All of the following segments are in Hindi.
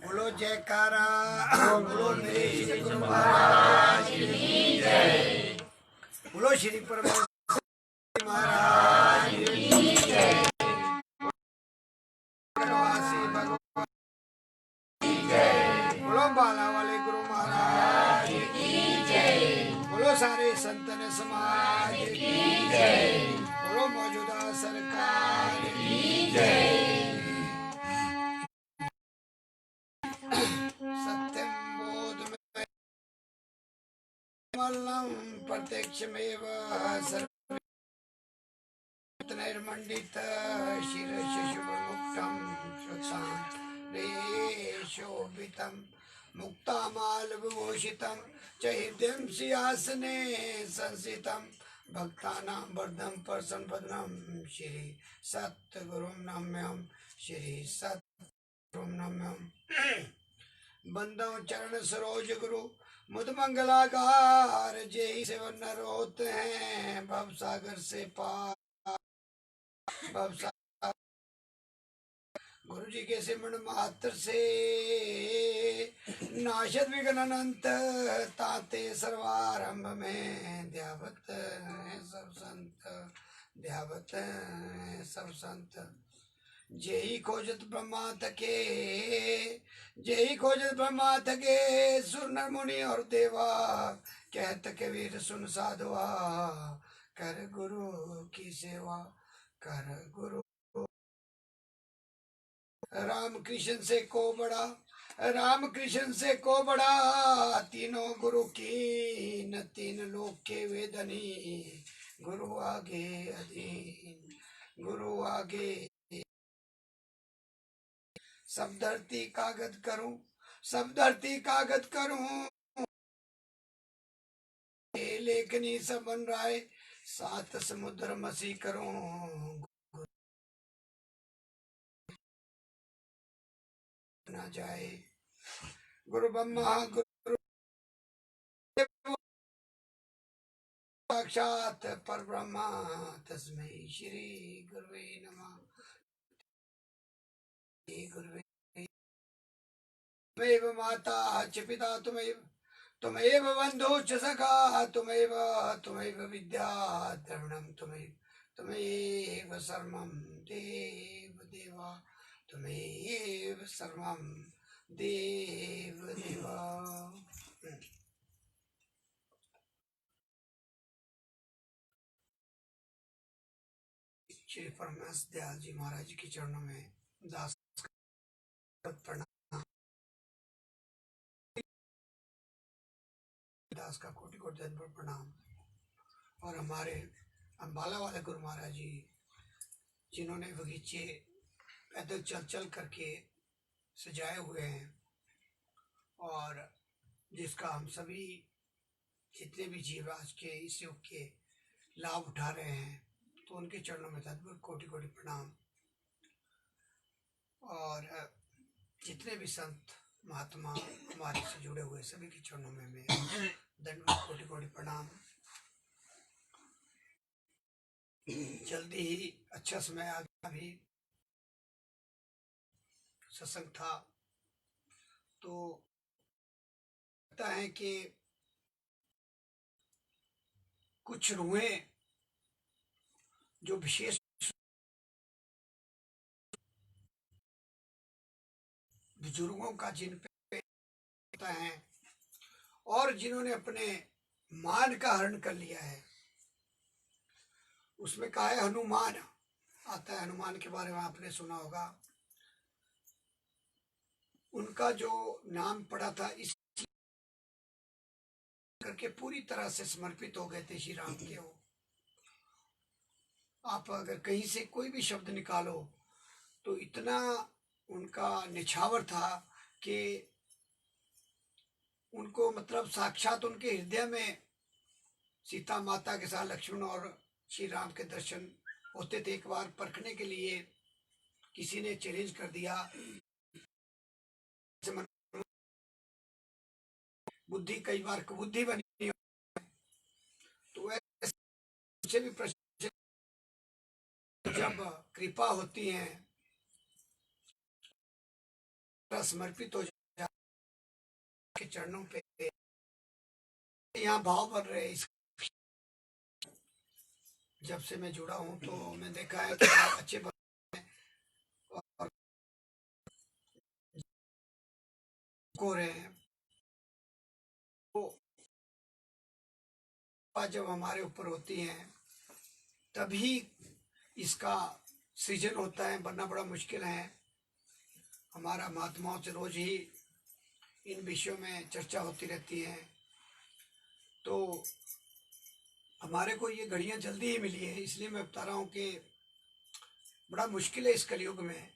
बोलो जयकारा। बोलो श्री गुरु महाराज की जय। बोलो श्री परमेश्वर महाराज की जय। भगवान की जय। बोलो बाला वाले गुरु महाराज की जय। बोलो सारे संतन समाज की जय। बोलो मौजूदा सरकार की जय। सत्यम बोधमय प्रत्यक्षमेव सर्वतनैर्मण्डित शिरशुभमुक्तं शोभितं मुक्तामालविभूषितं च हृदयं सिंहासने संस्थितं भक्तानां वरदं प्रसन्नवदनं श्री सद्गुरुं नम्यं श्री सद्गुरुं नम्यं। बंदो चरण सरोज गुरु मुद मंगलाकार जय सेवन नर होते हैं भव सागर से पार। गुरु जी के सिमरण मात्र से नाशद विघ्न अनंत ताते सर्वारंभ में ध्यावत है सब संत। ध्यावत है सब संत। जय खोजत ब्रह्मा थके जय खोजत ब्रह्मा थके सुर नर मुनि और देवा कहत कबीर सुन साधुआ कर गुरु की सेवा कर गुरु। राम कृष्ण से को बड़ा राम कृष्ण से को बड़ा तीनों गुरु की न तीन लोक के वेदनी गुरु आगे अधीन गुरु आगे। सब धरती कागज करूं सब धरती कागज करूं लेखनी सब बन राय सात समुद्र मसी करूं ना जाए। गुरु ब्रह्मा गुरु साक्षात पर ब्रह्मा तस्मै श्री गुरुवे नमः। गुरुवे त्वमेव माता च पिता त्वमेव बन्धु च सखा त्वमेव विद्या द्रविणं त्वमेव सर्वं देव देवा त्वमेव सर्वं देव देवा। श्री परमेश्वर दयाल जी महाराज के चरणों में दास प्रणाम। दास का कोटि कोटि दंड प्रणाम। और हमारे अम्बाला वाले गुरु महाराज जी जिन्होंने बगीचे पैदल चल चल करके सजाए हुए हैं और जिसका हम सभी जितने भी जीव आज के इस युग के लाभ उठा रहे हैं तो उनके चरणों में तद्भुत कोटि कोटि प्रणाम। और जितने भी संत महात्मा हमारे से जुड़े हुए सभी के चरणों में मैं दंडवत कोटि कोटि प्रणाम। जल्दी ही अच्छा समय आ गया। अभी सत्संग था तो लगता है कि कुछ रूहें जो विशेष बुजुर्गों का जिन पे है और जिन्होंने अपने मान का हरण कर लिया है उसमें कहा है हनुमान आता है। हनुमान के बारे में आपने सुना होगा। उनका जो नाम पड़ा था इस करके पूरी तरह से समर्पित हो गए थे श्री राम के। हो आप अगर कहीं से कोई भी शब्द निकालो तो इतना उनका निछावर था कि उनको मतलब साक्षात उनके हृदय में सीता माता के साथ लक्ष्मण और श्री राम के दर्शन होते थे। एक बार परखने के लिए किसी ने चैलेंज कर दिया बुद्धि कई बार कुबुद्धि बनी तो ऐसे भी प्रश्न जब कृपा होती है समर्पित हो के चरणों पे यहाँ भाव बन रहे हैं। जब से मैं जुड़ा हूँ तो मैं देखा है कि बहुत अच्छे बन और को रहे हैं। तो जब हमारे ऊपर होती हैं तभी इसका सृजन होता है, वरना बड़ा मुश्किल है। हमारा महात्माओं से रोज ही इन विषयों में चर्चा होती रहती है। तो हमारे को ये घड़ियाँ जल्दी ही मिली है, इसलिए मैं बता रहा हूँ कि बड़ा मुश्किल है इस कलयुग में।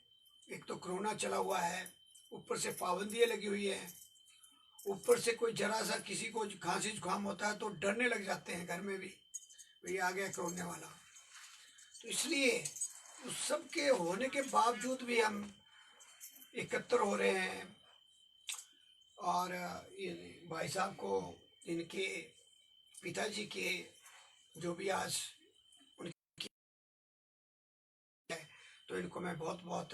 एक तो कोरोना चला हुआ है, ऊपर से पाबंदियाँ लगी हुई है, ऊपर से कोई जरा सा किसी को खांसी जुकाम होता है तो डरने लग जाते हैं घर में भी, भाई आ गया कोरोना वाला। तो इसलिए उस सब के होने के बावजूद भी हम एकत्र हो रहे हैं। और ये भाई साहब को, इनके पिताजी के जो भी आज उनकी है, तो इनको मैं बहुत बहुत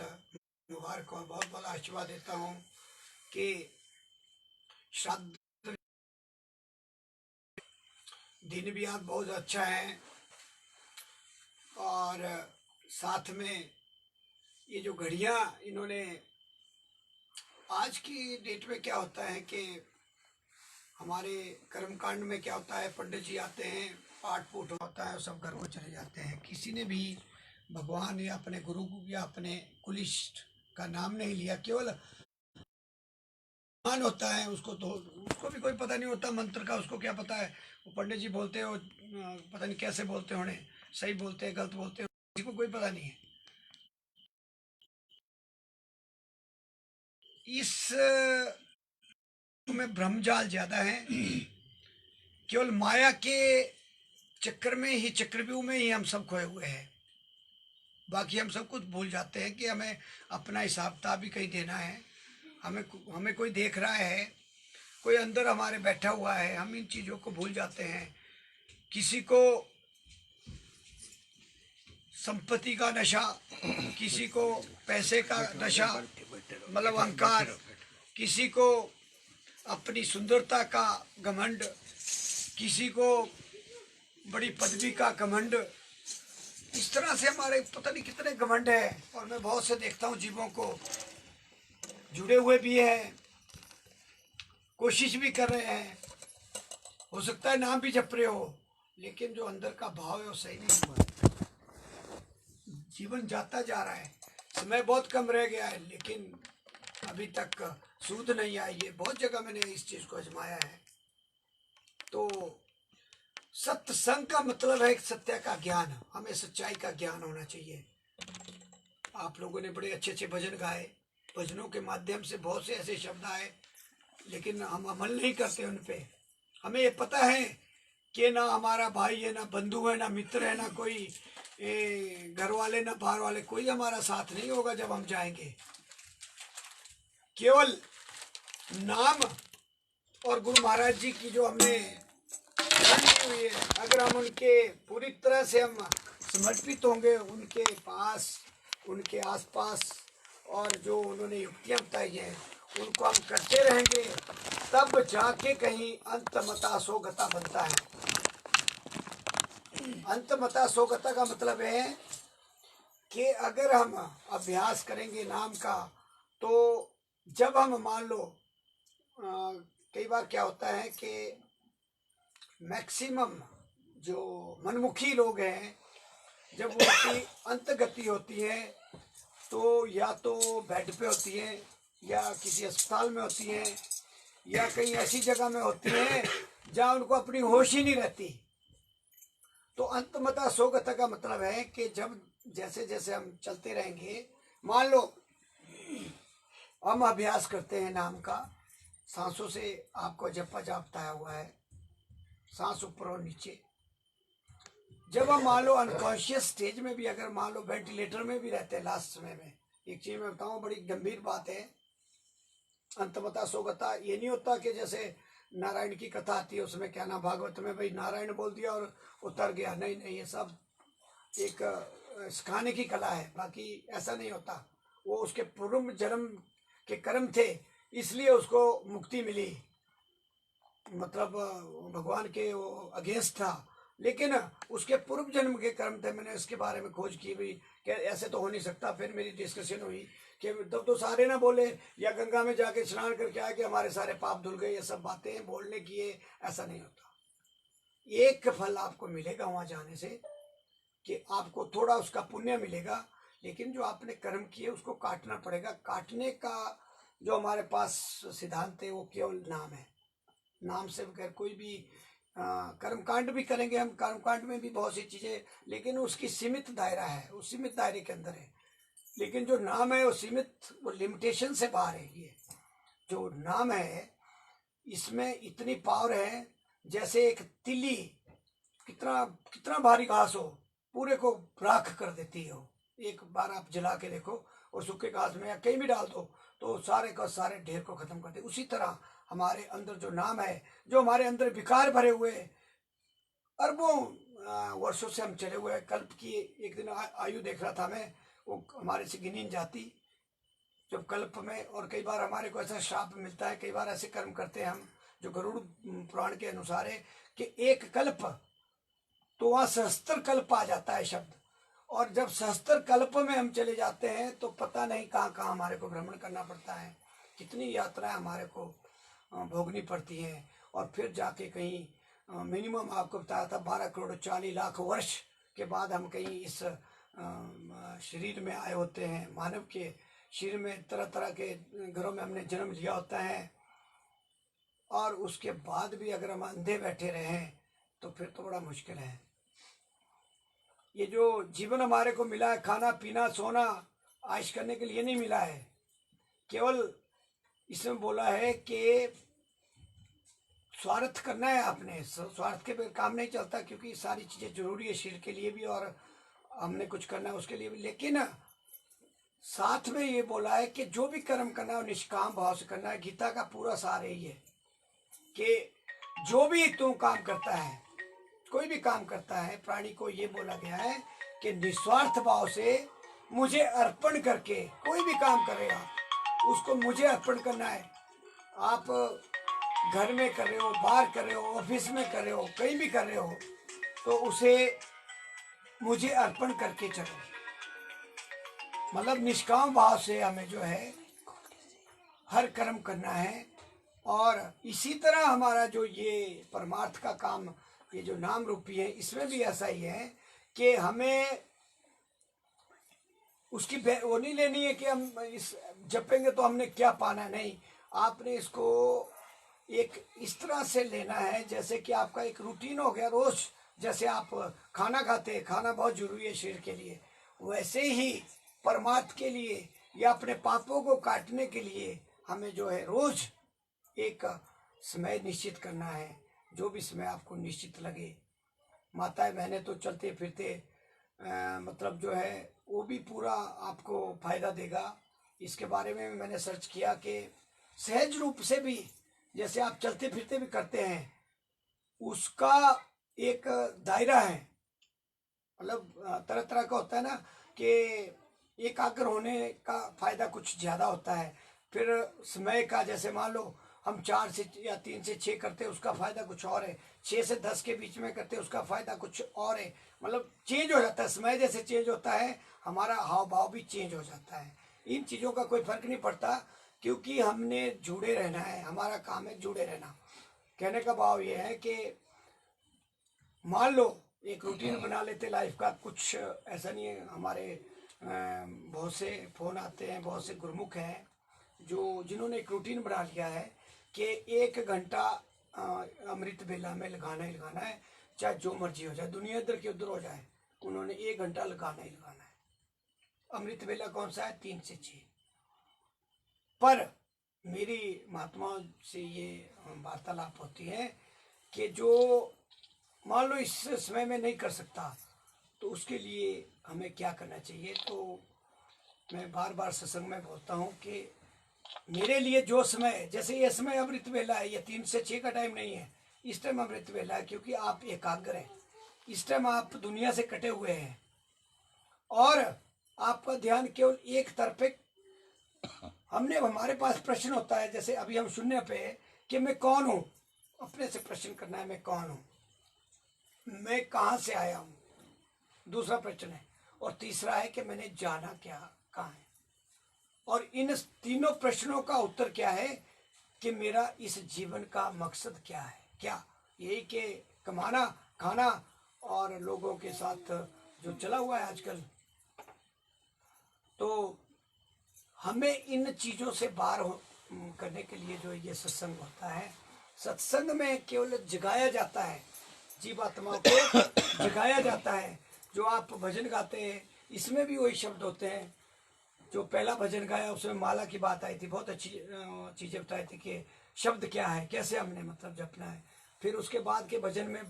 मुबारक और बहुत बहुत आशीर्वाद देता हूँ कि श्राद्ध दिन भी आज बहुत अच्छा है। और साथ में ये जो घड़ियाँ इन्होंने, आज की डेट में क्या होता है कि हमारे कर्मकांड में क्या होता है, पंडित जी आते हैं, पाठ पूठ होता है, सब घर को चले जाते हैं। किसी ने भी भगवान या अपने गुरु या अपने कुलिष्ठ का नाम नहीं लिया, केवल मान होता है उसको, तो उसको भी कोई पता नहीं होता मंत्र का, उसको क्या पता है। वो पंडित जी बोलते हैं, वो पता नहीं कैसे बोलते होने, सही बोलते हैं गलत बोलते हैं, किसी को कोई पता नहीं है। इस में भ्रमजाल ज्यादा है। केवल माया के चक्कर में ही, चक्रव्यूह में ही हम सब खोए हुए हैं। बाकी हम सब कुछ भूल जाते हैं कि हमें अपना हिसाब किताब भी कहीं देना है। हमें हमें कोई देख रहा है, कोई अंदर हमारे बैठा हुआ है, हम इन चीज़ों को भूल जाते हैं। किसी को संपत्ति का नशा, किसी को पैसे का नशा, मतलब अहंकार, किसी को अपनी सुंदरता का घमंड, किसी को बड़ी पदवी का घमंड। इस तरह से हमारे पता नहीं कितने घमंड है। और मैं बहुत से देखता हूँ जीवों को, जुड़े हुए भी हैं, कोशिश भी कर रहे हैं, हो सकता है नाम भी जप रहे हो, लेकिन जो अंदर का भाव है वो सही नहीं हुआ। जीवन जाता जा रहा है, समय बहुत कम रह गया है, लेकिन अभी तक सूद नहीं आई है। बहुत जगह मैंने इस चीज को आजमाया है। तो सत्संग का मतलब है सत्य का ज्ञान, हमें सच्चाई का ज्ञान होना चाहिए। आप लोगों ने बड़े अच्छे अच्छे भजन गाए, भजनों के माध्यम से बहुत से ऐसे शब्द आए, लेकिन हम अमल नहीं करते उन पे। हमें ये पता है कि ना हमारा भाई है, ना बंधु है, ना मित्र है, ना कोई घर वाले, ना बाहर वाले, कोई हमारा साथ नहीं होगा जब हम जाएंगे। केवल नाम और गुरु महाराज जी की जो हमने ली हुई है, अगर हम उनके पूरी तरह से हम समर्पित होंगे, उनके पास, उनके आसपास, और जो उन्होंने युक्तियाँ बताई हैं उनको हम करते रहेंगे, तब जाके कहीं अंतमता सोगता बनता है। अंतमता सोगता का मतलब है कि अगर हम अभ्यास करेंगे नाम का, तो जब हम मान लो, कई बार क्या होता है कि मैक्सिमम जो मनमुखी लोग हैं, जब उनकी अंत गति होती है तो या तो बेड पे होती है, या किसी अस्पताल में होती है, या कहीं ऐसी जगह में होती है जहाँ उनको अपनी होश ही नहीं रहती। तो अंतमता सोगता का मतलब है कि जब जैसे जैसे हम चलते रहेंगे, मान लो हम अभ्यास करते हैं नाम का, सांसों से आपको जपा जाप बताया हुआ है, सांस ऊपर और नीचे। जब हम मान लो अनकॉन्शियस स्टेज में भी, अगर मान लो वेंटिलेटर में भी रहते हैं लास्ट समय में, एक चीज मैं बताऊं, बड़ी गंभीर बात है। अंतमता सोगता ये नहीं होता कि जैसे नारायण की कथा आती है, उसमें क्या ना भागवत में भाई नारायण बोल दिया और उतर गया। नहीं नहीं, ये सब एक सिखाने की कला है, बाकी ऐसा नहीं होता। वो उसके पूर्व जन्म के कर्म थे, इसलिए उसको मुक्ति मिली। मतलब भगवान के वो अगेंस्ट था, लेकिन उसके पूर्व जन्म के कर्म थे। मैंने इसके बारे में खोज की भी कि ऐसे तो हो नहीं सकता। फिर मेरी डिस्कशन हुई कि तब तो सारे ना बोले या गंगा में जाके स्नान करके आए कि हमारे सारे पाप धुल गए, ये सब बातें बोलने की है, ऐसा नहीं होता। एक फल आपको मिलेगा वहां जाने से कि आपको थोड़ा उसका पुण्य मिलेगा, लेकिन जो आपने कर्म किए उसको काटना पड़ेगा। काटने का जो हमारे पास सिद्धांत है वो केवल नाम है। नाम से बगैर कोई भी कर्मकांड भी करेंगे हम, कर्मकांड में भी बहुत सी चीजें, लेकिन उसकी सीमित दायरा है, उस सीमित दायरे के अंदर है। लेकिन जो नाम है वो सीमित, वो लिमिटेशन से बाहर है। ये जो नाम है इसमें इतनी पावर है, जैसे एक तिली कितना कितना भारी घास हो पूरे को राख कर देती है। वो एक बार आप जला के देखो और सूखे घास में या कहीं भी डाल दो तो सारे का सारे ढेर को खत्म कर दे। उसी तरह हमारे अंदर जो नाम है, जो हमारे अंदर विकार भरे हुए अरबों वर्षों से हम चले हुए हैं, कल्प की एक दिन आयु देख रहा था मैं, वो हमारे से गिनी नहीं जाती जब कल्प में। और कई बार हमारे को ऐसा श्राप मिलता है, कई बार ऐसे कर्म करते हैं हम जो गरुड़ पुराण के अनुसार है कि एक कल्प, तो वहां सहस्त्र कल्प आ जाता है शब्द। और जब सहस्त्र कल्प में हम चले जाते हैं तो पता नहीं कहाँ कहाँ हमारे को भ्रमण करना पड़ता है, कितनी यात्राएं हमारे को भोगनी पड़ती हैं। और फिर जाके कहीं मिनिमम आपको बताया था 12 करोड़ 40 लाख वर्ष के बाद हम कहीं इस शरीर में आए होते हैं। मानव के शरीर में तरह तरह के घरों में हमने जन्म लिया होता है, और उसके बाद भी अगर हम अंधे बैठे रहे तो फिर तो बड़ा मुश्किल है। ये जो जीवन हमारे को मिला है, खाना पीना सोना आयश करने के लिए नहीं मिला है। केवल इसमें बोला है कि स्वार्थ करना है आपने, स्वार्थ के बगैर काम नहीं चलता, क्योंकि सारी चीजें जरूरी है शरीर के लिए भी और हमने कुछ करना है उसके लिए भी। लेकिन साथ में ये बोला है कि जो भी कर्म करना है वो निष्काम भाव से करना है। गीता का पूरा सार यही है कि जो भी तू काम करता है, कोई भी काम करता है, प्राणी को ये बोला गया है कि निस्वार्थ भाव से मुझे अर्पण करके कोई भी काम करेगा उसको मुझे अर्पण करना है। आप घर में कर रहे हो, बाहर कर रहे हो, ऑफिस में कर रहे हो, कहीं भी कर रहे हो, तो उसे मुझे अर्पण करके चलो। मतलब निष्काम भाव से हमें जो है हर कर्म करना है। और इसी तरह हमारा जो ये परमार्थ का काम, ये जो नाम रूपी है, इसमें भी ऐसा ही है कि हमें उसकी वो नहीं लेनी है कि हम इस जपेंगे तो हमने क्या पाना। नहीं, आपने इसको एक इस तरह से लेना है जैसे कि आपका एक रूटीन हो गया रोज। जैसे आप खाना खाते हैं, खाना बहुत जरूरी है शरीर के लिए, वैसे ही परमार्थ के लिए या अपने पापों को काटने के लिए हमें जो है रोज एक समय निश्चित करना है। जो भी समय आपको निश्चित लगे। माताएं बहनें तो चलते फिरते मतलब जो है वो भी पूरा आपको फायदा देगा। इसके बारे में मैंने सर्च किया कि सहज रूप से भी जैसे आप चलते फिरते भी करते हैं, उसका एक दायरा है। मतलब तरह तरह का होता है ना कि एकाग्र होने का फायदा कुछ ज्यादा होता है। फिर समय का, जैसे मान लो हम 4 से या 3 से 6 करते हैं, उसका फायदा कुछ और है। 6 से 10 के बीच में करते हैं, उसका फायदा कुछ और है। मतलब चेंज हो जाता है, समय जैसे चेंज होता है हमारा हाव भाव भी चेंज हो जाता है। इन चीजों का कोई फर्क नहीं पड़ता, क्योंकि हमने जुड़े रहना है, हमारा काम है जुड़े रहना। कहने का भाव ये है कि मान लो एक रूटीन बना लेते लाइफ का, कुछ ऐसा नहीं है। हमारे बहुत से फोन आते हैं, बहुत से गुरुमुख हैं जो जिन्होंने एक रूटीन बना लिया है कि 1 घंटा अमृत बेला में लगाना ही लगाना है, चाहे जो मर्जी हो जाए, दुनिया इधर की उधर हो जाए, उन्होंने 1 घंटा लगाना ही लगाना है। अमृत बेला कौन सा है? 3 से 6। पर मेरी महात्माओं से ये वार्तालाप होती है कि जो मान लो इस समय में नहीं कर सकता तो उसके लिए हमें क्या करना चाहिए। तो मैं बार बार सत्संग में बोलता हूँ कि मेरे लिए जो समय, जैसे ये समय अमृत वेला है, ये 3 से 6 का टाइम नहीं है, इस टाइम अमृत वेला है, क्योंकि आप एकाग्र हैं। इस टाइम आप दुनिया से कटे हुए हैं और आपका ध्यान केवल एक तरफ। हमारे पास प्रश्न होता है, जैसे अभी हम शून्य पे कि मैं कौन हूँ, अपने से प्रश्न करना है, मैं कौन हूँ, मैं कहाँ से आया हूँ, दूसरा प्रश्न है। और तीसरा है कि मैंने जाना क्या, कहाँ है। और इन तीनों प्रश्नों का उत्तर क्या है कि मेरा इस जीवन का मकसद क्या है। क्या यही कि कमाना, खाना और लोगों के साथ जो चला हुआ है आजकल। तो हमें इन चीज़ों से बाहर करने के लिए जो ये सत्संग होता है, सत्संग में केवल जगाया जाता है, जीवात्माओं को जगाया जाता है। जो आप भजन गाते हैं इसमें भी वही शब्द होते हैं। जो पहला भजन गाया उसमें माला की बात आई थी, बहुत अच्छी चीज़ें बताई थी कि शब्द क्या है, कैसे हमने मतलब जपना है। फिर उसके बाद के भजन में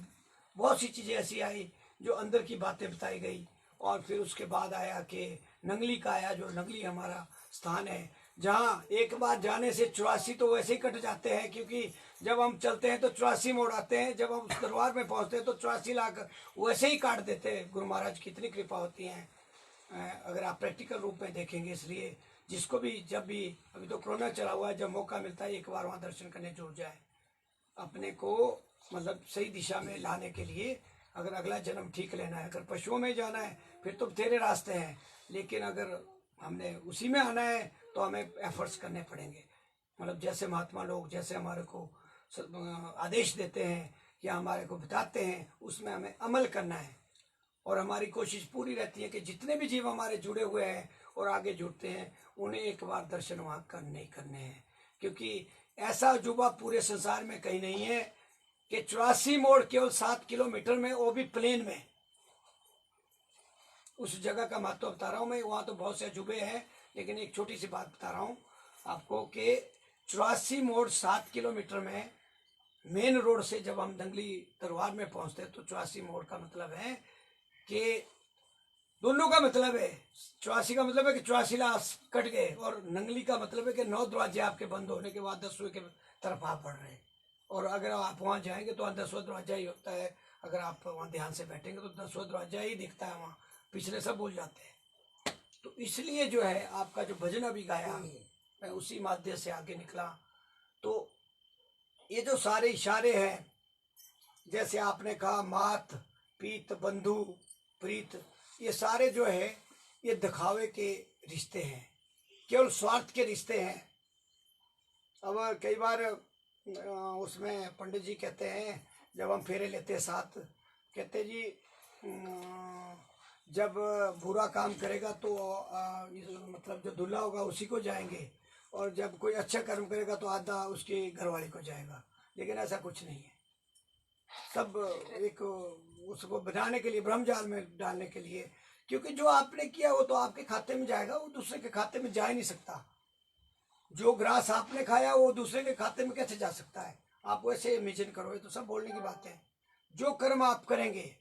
बहुत सी चीज़ें ऐसी आई जो अंदर की बातें बताई गई। और फिर उसके बाद आया कि नंगली का आया, जो नंगली हमारा स्थान है जहाँ एक बार जाने से 84 तो वैसे ही कट जाते हैं, क्योंकि जब हम चलते हैं तो 84 मोड़ आते हैं, जब हम उस दरबार में पहुँचते हैं तो 84 लाख वैसे ही काट देते हैं। गुरु महाराज की इतनी कृपा होती है अगर आप प्रैक्टिकल रूप में देखेंगे। इसलिए जिसको भी जब भी, अभी तो कोरोना चला हुआ है, जब मौका मिलता है एक बार वहाँ दर्शन करने जुड़ जाए, अपने को मतलब सही दिशा में लाने के लिए। अगर अगला जन्म ठीक लेना है, अगर पशुओं में जाना है फिर तो तेरे रास्ते हैं, लेकिन अगर हमने उसी में आना है तो हमें एफर्ट्स करने पड़ेंगे। मतलब जैसे महात्मा लोग जैसे हमारे को आदेश देते हैं या हमारे को बताते हैं, उसमें हमें अमल करना है। और हमारी कोशिश पूरी रहती है कि जितने भी जीव हमारे जुड़े हुए हैं और आगे जुड़ते हैं, उन्हें एक बार दर्शन वहाँ करने ही करने हैं। क्योंकि ऐसा अजूबा पूरे संसार में कहीं नहीं है कि 84 मोड़ केवल 7 किलोमीटर में, वो भी प्लेन में। उस जगह का महत्व बता रहा हूँ मैं। वहाँ तो बहुत से अजूबे हैं, लेकिन एक छोटी सी बात बता रहा हूँ आपको कि 84 मोड़ 7 किलोमीटर में मेन रोड से जब हम नंगली दरबार में पहुँचते हैं तो 84 मोड़ का मतलब है कि दोनों का मतलब है। 84 का मतलब है कि 84 लाख कट गए, और नंगली का मतलब है कि 9 दरवाजे आपके बंद होने के बाद 10वें के तरफ आप बढ़ रहे हैं। और अगर आप वहाँ जाएंगे तो 10वां दरवाजा ही होता है। अगर आप वहाँ ध्यान से बैठेंगे तो 10वां दरवाजा ही दिखता है, वहाँ पिछले सब भूल जाते हैं। तो इसलिए जो है आपका जो भजन अभी गाया, मैं उसी माध्यम से आगे निकला। तो ये जो सारे इशारे हैं, जैसे आपने कहा मात पीत बंधु प्रीत, ये सारे जो है ये दिखावे के रिश्ते हैं, केवल स्वार्थ के रिश्ते हैं। अब कई बार उसमें पंडित जी कहते हैं, जब हम फेरे लेते हैं साथ, कहते जी जब बुरा काम करेगा तो मतलब जो दूल्हा होगा उसी को जाएंगे, और जब कोई अच्छा कर्म करेगा तो आधा उसके घरवाले को जाएगा। लेकिन ऐसा कुछ नहीं है। सब एक उसको बनाने के लिए, ब्रह्मजाल में डालने के लिए। क्योंकि जो आपने किया वो तो आपके खाते में जाएगा, वो दूसरे के खाते में जा ही नहीं सकता। जो ग्रास आपने खाया वो दूसरे के खाते में कैसे जा सकता है। आप वैसे इमेजिन करो, ये तो सब बोलने की बात है। जो कर्म आप करेंगे,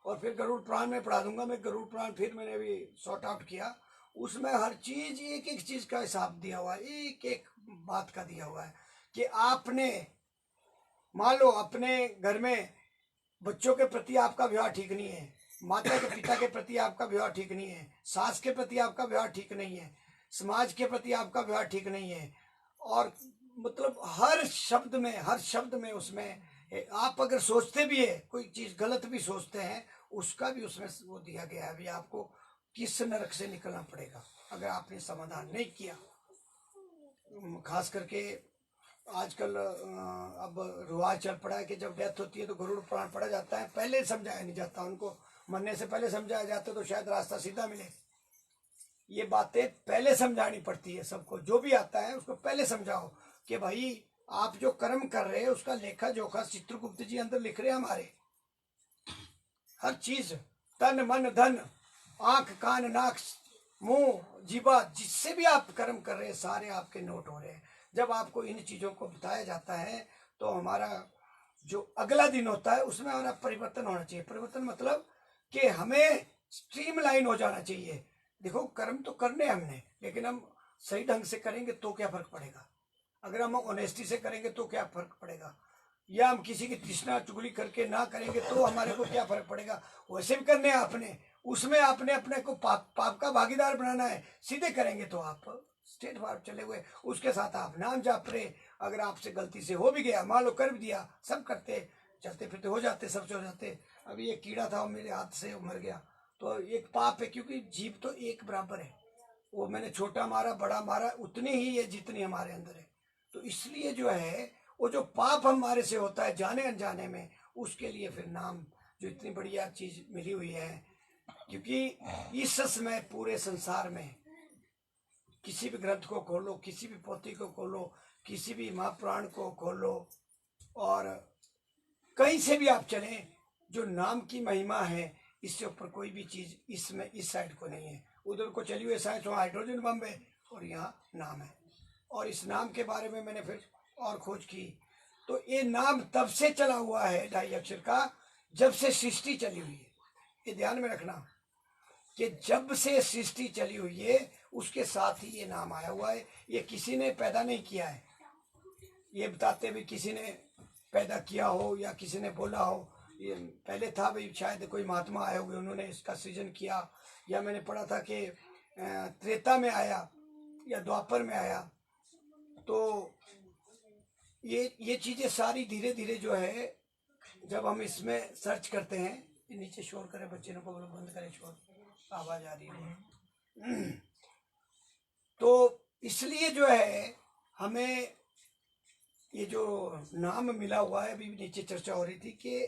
और फिर गरुड़ पुराण में पढ़ा दूंगा मैं। गरुड़ पुराण फिर मैंने अभी सॉर्ट आउट किया, उसमें हर चीज एक एक चीज का हिसाब दिया हुआ है, एक एक बात का दिया हुआ है कि आपने मान लो अपने घर में बच्चों के प्रति आपका व्यवहार ठीक नहीं है, माता के पिता के प्रति आपका व्यवहार ठीक नहीं है, सास के प्रति आपका व्यवहार ठीक नहीं है, समाज के प्रति आपका व्यवहार ठीक नहीं है, और मतलब हर शब्द में उसमें आप अगर सोचते भी है कोई चीज गलत भी सोचते हैं, उसका भी उसमें वो दिया गया है। अभी आपको किस नरक से निकलना पड़ेगा अगर आपने समाधान नहीं किया। खास करके आजकल अब रिवाज चल पड़ा है कि जब डेथ होती है तो गरुड़ पुराण पढ़ा जाता है। पहले समझाया नहीं जाता, उनको मरने से पहले समझाया जाता तो शायद रास्ता सीधा मिले। ये बातें पहले समझानी पड़ती है सबको, जो भी आता है उसको पहले समझाओ कि भाई आप जो कर्म कर रहे हैं उसका लेखा जोखा चित्रगुप्त जी अंदर लिख रहे हैं हमारे। हर चीज, तन मन धन, आंख कान नाक मुंह जीवा, जिससे भी आप कर्म कर रहे हैं सारे आपके नोट हो रहे हैं। जब आपको इन चीजों को बताया जाता है तो हमारा जो अगला दिन होता है उसमें हमारा परिवर्तन होना चाहिए। परिवर्तन मतलब कि हमें स्ट्रीमलाइन हो जाना चाहिए। देखो कर्म तो करने हमने, लेकिन हम सही ढंग से करेंगे तो क्या फर्क पड़ेगा। अगर हम ऑनेस्टी से करेंगे तो क्या फर्क पड़ेगा, या हम किसी की तृष्णा चुगली करके ना करेंगे तो हमारे को क्या फर्क पड़ेगा। वैसे भी करने आपने, उसमें आपने अपने को पाप का भागीदार बनाना है। सीधे करेंगे तो आप स्ट्रेट फॉरवर्ड चले हुए, उसके साथ आप नाम जाप रहे। अगर आपसे गलती से हो भी गया, मान लो कर भी दिया, सब करते चलते फिरते हो जाते, सबसे हो जाते। अभी एक कीड़ा था, मेरे हाथ से मर गया, तो एक पाप है, क्योंकि जीव तो एक बराबर है। वो मैंने छोटा मारा बड़ा मारा उतनी ही है जितनी हमारे अंदर है। तो इसलिए जो है वो जो पाप हमारे से होता है जाने अनजाने में, उसके लिए फिर नाम जो इतनी बढ़िया चीज मिली हुई है। क्योंकि इस समय पूरे संसार में किसी भी ग्रंथ को खोलो, किसी भी पोथी को खोलो, किसी भी महापुराण को खोलो, और कहीं से भी आप चलें, जो नाम की महिमा है इससे ऊपर कोई भी चीज इसमें इस साइड को नहीं है। उधर को चली हुई साइड वहाँ हाइड्रोजन बम है और यहाँ नाम है। और इस नाम के बारे में मैंने फिर और खोज की, तो ये नाम तब से चला हुआ है 2.5 अक्षर का, जब से सृष्टि चली हुई है। ये ध्यान में रखना कि जब से सृष्टि चली हुई है उसके साथ ही ये नाम आया हुआ है। ये किसी ने पैदा नहीं किया है, ये बताते भी किसी ने पैदा किया हो या किसी ने बोला हो। ये पहले था भाई, शायद कोई महात्मा आए होंगे, उन्होंने इसका सृजन किया, या मैंने पढ़ा था कि त्रेता में आया या द्वापर में आया। तो ये चीजें सारी धीरे धीरे जो है, जब हम इसमें सर्च करते हैं। ये नीचे शोर करे, बच्चे को बोलो बंद करे शोर, आवाज आ रही है। तो इसलिए जो है हमें ये जो नाम मिला हुआ है, अभी नीचे चर्चा हो रही थी कि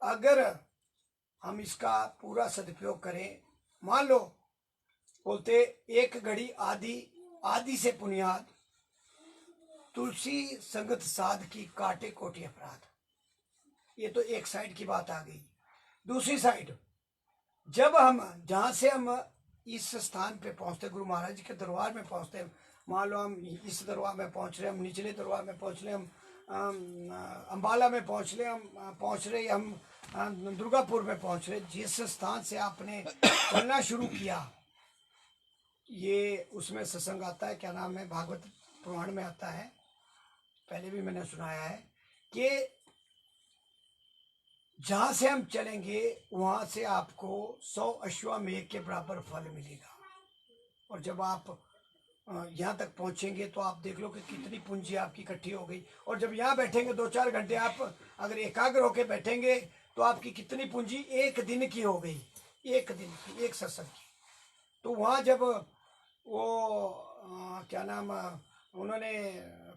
अगर हम इसका पूरा सदुपयोग करें, मान लो बोलते एक घड़ी आदि, आदि से बुनियाद, तुलसी संगत साध की काटे कोटि अपराध। ये तो एक साइड की बात आ गई। दूसरी साइड, जब हम जहां से हम इस स्थान पे पहुंचते, गुरु महाराज जी के दरबार में पहुंचते, मान लो हम इस दरबार में पहुंच रहे, हम निचले दरबार में पहुंच रहे, हम अम्बाला में पहुंच रहे, हम दुर्गापुर में पहुंच रहे, जिस स्थान से आपने चलना शुरू किया, ये उसमें सत्संग आता है, क्या नाम है, भागवत पुराण में आता है, पहले भी मैंने सुनाया है कि जहां से हम चलेंगे वहां से आपको 100 अश्वमेध के बराबर फल मिलेगा। और जब आप यहाँ तक पहुंचेंगे तो आप देख लो कि कितनी पूंजी आपकी इकट्ठी हो गई। और जब यहाँ बैठेंगे 2-4 घंटे, आप अगर एकाग्र होकर बैठेंगे तो आपकी कितनी पूंजी एक दिन की हो गई, एक दिन की, एक सत्संग की। तो वहाँ जब वो क्या नाम, उन्होंने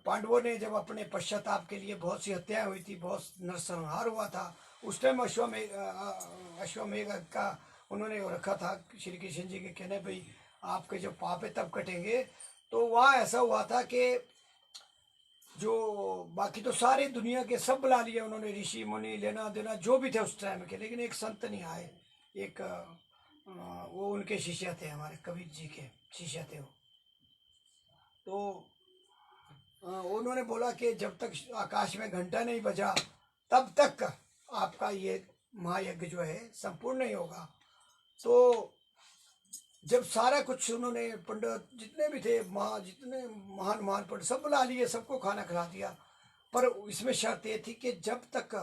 पांडवों ने जब अपने पश्चाताप के लिए बहुत सी हत्याएं हुई थी, बहुत नरसंहार हुआ था, उस टाइम अश्वमेध का उन्होंने रखा था श्री कृष्ण जी के कहने, भाई आपके जो पाप है तब कटेंगे। तो वहाँ ऐसा हुआ था कि जो बाकी तो सारे दुनिया के सब बुला लिए उन्होंने, ऋषि मुनि लेना देना जो भी थे उस टाइम के, लेकिन एक संत नहीं आए। एक वो उनके शिष्य थे, हमारे कबीर जी के शिष्य थे वो। तो उन्होंने बोला कि जब तक आकाश में घंटा नहीं बजा तब तक आपका ये महायज्ञ जो है संपूर्ण नहीं होगा। तो जब सारा कुछ उन्होंने, पंडित जितने भी थे, जितने महान महान पंडित सब बुला लिए, सबको खाना खिला दिया, पर इसमें शर्त ये थी कि जब तक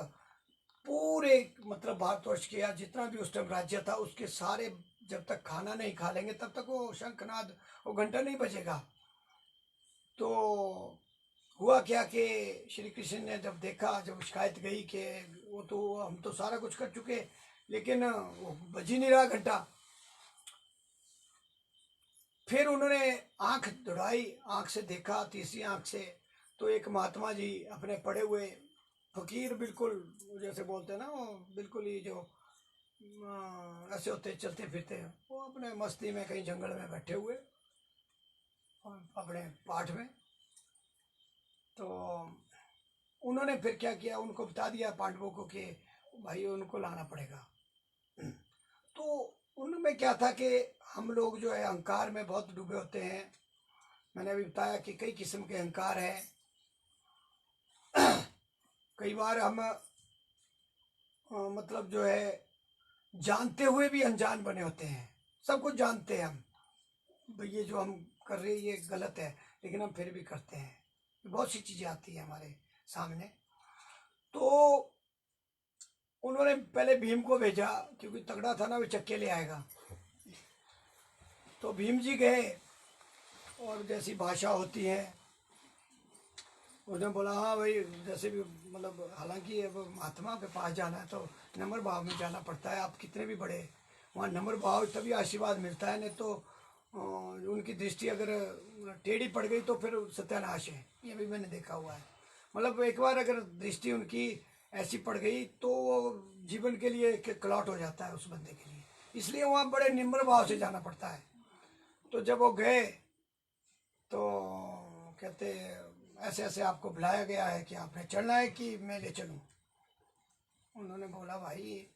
पूरे मतलब भारतवर्ष के या जितना भी उस टाइम राज्य था उसके सारे जब तक खाना नहीं खा लेंगे तब तक वो शंखनाद, वो घंटा नहीं बजेगा। तो हुआ क्या कि श्री कृष्ण ने जब देखा, जब शिकायत गई कि वो तो हम तो सारा कुछ कर चुके लेकिन वो बज ही नहीं रहा घंटा। फिर उन्होंने आंख दौड़ाई, आंख से देखा, तीसरी आंख से, तो एक महात्मा जी अपने पड़े हुए फकीर, बिल्कुल जैसे बोलते हैं ना, वो बिल्कुल ही जो ऐसे होते चलते फिरते हैं, वो अपने मस्ती में कहीं जंगल में बैठे हुए अपने पाठ में। तो उन्होंने फिर क्या किया, उनको बता दिया पांडवों को कि भाई उनको लाना पड़ेगा। तो उनमें क्या था कि हम लोग जो है अहंकार में बहुत डूबे होते हैं। मैंने अभी बताया कि कई किस्म के अहंकार है। कई बार हम मतलब जो है जानते हुए भी अनजान बने होते हैं, सब कुछ जानते हैं हम, भाई ये जो हम कर रहे हैं ये गलत है, लेकिन हम फिर भी करते हैं। बहुत सी चीजें आती है हमारे सामने। तो उन्होंने पहले भीम को भेजा, क्योंकि तगड़ा था ना, वो चक्के ले आएगा। तो भीम जी गए और जैसी भाषा होती है उसने बोला हाँ भाई, जैसे भी मतलब हालांकि अब महात्मा के पास जाना है तो नम्र भाव में जाना पड़ता है। आप कितने भी बड़े वहाँ नम्र भाव तभी आशीर्वाद मिलता है, नहीं तो उनकी दृष्टि अगर टेढ़ी पड़ गई तो फिर सत्यानाश है। ये भी मैंने देखा हुआ है। मतलब एक बार अगर दृष्टि उनकी ऐसी पड़ गई तो वो जीवन के लिए कलौट हो जाता है उस बंदे के लिए। इसलिए वहाँ बड़े निम्र भाव से जाना पड़ता है। तो जब वो गए तो कहते ऐसे ऐसे आपको बुलाया गया है कि आपने चलना है कि मैं ले चलूँ। उन्होंने बोला भाई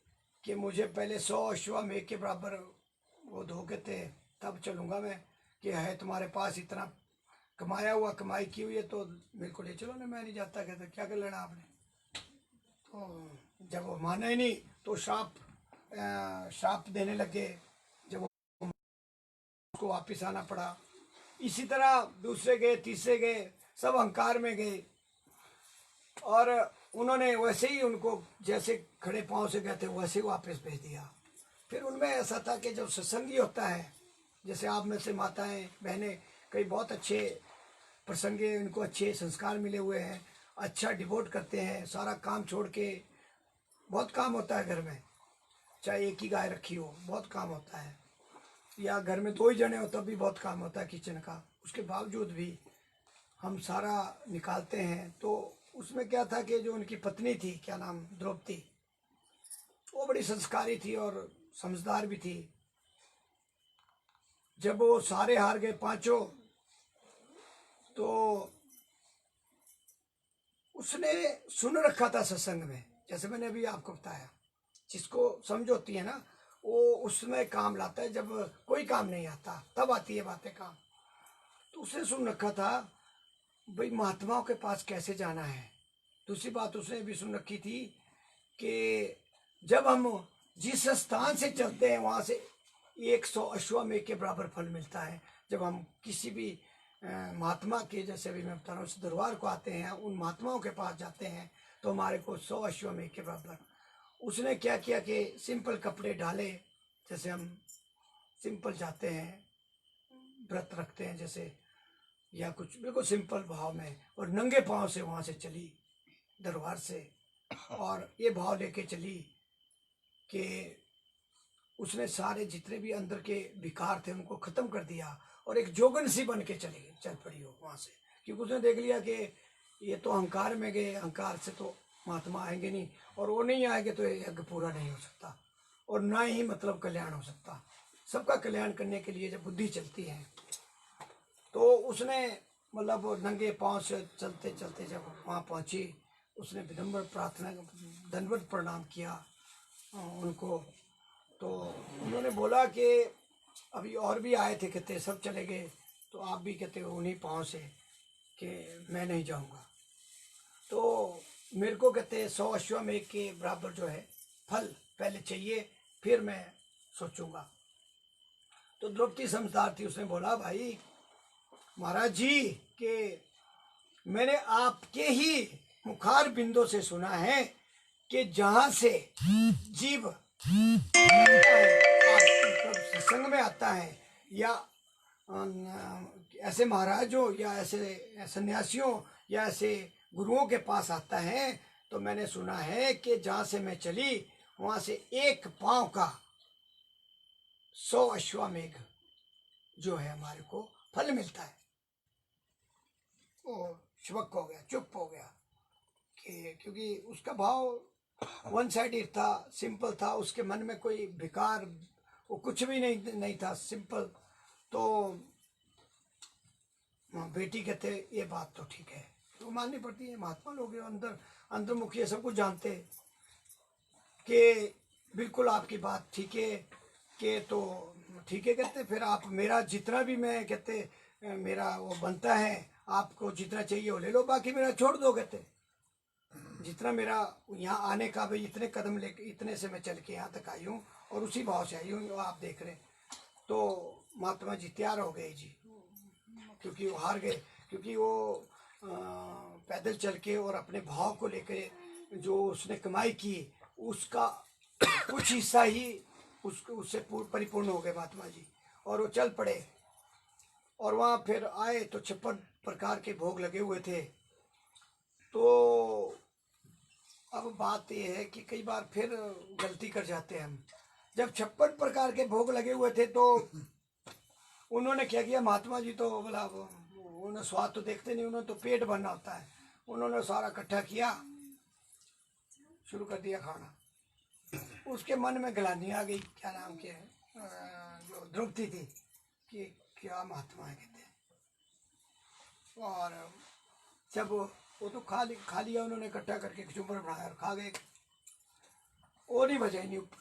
कि मुझे पहले 100 अश्वमेध के बराबर वो धोखे थे तब चलूँगा मैं, कि है तुम्हारे पास इतना कमाया हुआ, कमाई की हुई है तो मेरे को ले चलो ना, मैं नहीं जाता। कहते क्या कर लेना आपने। तो जब वो माना ही नहीं तो श्राप देने लगे। जब उसको वापस आना पड़ा। इसी तरह दूसरे गए, तीसरे गए, सब अहंकार में गए और उन्होंने वैसे ही उनको जैसे खड़े पांव से गए थे वैसे ही वापस भेज दिया। फिर उनमें ऐसा था कि जब सत्संगी होता है, जैसे आप में से माताएं बहनें कई बहुत अच्छे प्रसंगे, उनको अच्छे संस्कार मिले हुए हैं, अच्छा डिवोट करते हैं, सारा काम छोड़ के, बहुत काम होता है घर में, चाहे एक ही गाय रखी हो बहुत काम होता है, या घर में 2 ही जने हो तब भी बहुत काम होता है किचन का, उसके बावजूद भी हम सारा निकालते हैं। तो उसमें क्या था कि जो उनकी पत्नी थी, क्या नाम, द्रौपदी, वो बड़ी संस्कारी थी और समझदार भी थी। जब वो सारे हार गए 5, तो उसने सुन रखा था सत्संग में, जैसे मैंने अभी आपको बताया, जिसको समझ होती है ना वो उसमें काम लाता है, जब कोई काम नहीं आता तब आती है बातें काम। तो उसने सुन रखा था भाई महात्माओं के पास कैसे जाना है। दूसरी बात उसने भी सुन रखी थी कि जब हम जिस स्थान से चलते हैं वहाँ से 100 अश्वमेध के बराबर फल मिलता है। जब हम किसी भी महात्मा के, जैसे अभी मैं बता रहा हूँ, उस दरबार को आते हैं, उन महात्माओं के पास जाते हैं तो हमारे को 100 अश्वमेध के बराबर। उसने क्या किया कि सिंपल कपड़े डाले, जैसे हम सिंपल जाते हैं, व्रत रखते हैं जैसे, या कुछ बिल्कुल सिंपल भाव में, और नंगे पाँव से वहाँ से चली दरबार से, और ये भाव लेके चली कि उसने सारे जितने भी अंदर के विकार थे उनको खत्म कर दिया और एक जोगन सी बन के चल पड़ी हो वहाँ से। क्योंकि उसने देख लिया कि ये तो अहंकार में गए, अहंकार से तो महात्मा आएंगे नहीं, और वो नहीं आएंगे तो ये यज्ञ पूरा नहीं हो सकता, और ना ही मतलब कल्याण हो सकता। सबका कल्याण करने के लिए जब बुद्धि चलती है, तो उसने मतलब नंगे पाँव से चलते चलते जब वहाँ पहुँची, उसने विनम्र प्रार्थना, दंडवत प्रणाम किया उनको। तो उन्होंने बोला कि अभी और भी आए थे, कहते सब चले गए तो आप भी कहते हो उन्हीं पाँव से कि मैं नहीं जाऊंगा। तो मेरे को कहते 100 अश्वमेध के बराबर जो है फल पहले चाहिए, फिर मैं सोचूंगा। तो द्रौपदी समझदार थी, उसने बोला भाई महाराज जी कि मैंने आपके ही मुखार बिंदों से सुना है कि जहाँ से जीव मतलब सत्संग में आता है, या ऐसे महाराजों या ऐसे सन्यासियों या ऐसे गुरुओं के पास आता है, तो मैंने सुना है कि जहाँ से मैं चली वहाँ से 1 पाँव का 100 अश्वमेध जो है हमारे को फल मिलता है। वो शुभक हो गया, चुप हो गया कि क्योंकि उसका भाव 1 साइडेड था, सिंपल था, उसके मन में कोई विकार वो कुछ भी नहीं था, सिंपल। तो बेटी कहते ये बात तो ठीक है, तो माननी पड़ती है, महात्मा लोग अंतर्मुखी है, सब कुछ जानते कि बिल्कुल आपकी बात ठीक है, कि तो ठीक है कहते फिर आप मेरा जितना भी मैं कहते मेरा वो बनता है, आपको जितना चाहिए वो ले लो, बाकी मेरा छोड़ दो। कहते जितना मेरा यहाँ आने का भाई इतने कदम लेके इतने से मैं चल के यहाँ तक आई हूँ और उसी भाव से आई हूँ, आप देख रहे। तो महात्मा जी तैयार हो गए जी, क्योंकि वो हार गए, क्योंकि वो पैदल चल के और अपने भाव को लेकर जो उसने कमाई की उसका कुछ हिस्सा ही उससे परिपूर्ण हो गए महात्मा जी, और वो चल पड़े। और वहाँ फिर आए तो 56 प्रकार के भोग लगे हुए थे। तो अब बात यह है कि कई बार फिर गलती कर जाते हैं हम। जब 56 प्रकार के भोग लगे हुए थे तो उन्होंने क्या किया, महात्मा जी तो बोला, उन्होंने स्वाद तो देखते नहीं, उन्होंने तो पेट भरना होता है। उन्होंने सारा इकट्ठा किया, शुरू कर दिया खाना। उसके मन में ग्लानि आ गई, क्या नाम के जो द्रौपदी थी, कि क्या महात्मा है कहते। और जब वो तो खा लिया उन्होंने, इकट्ठा करके चुम्बर बनाया और खा गए। वो नहीं बजाई नहीं ऊपर।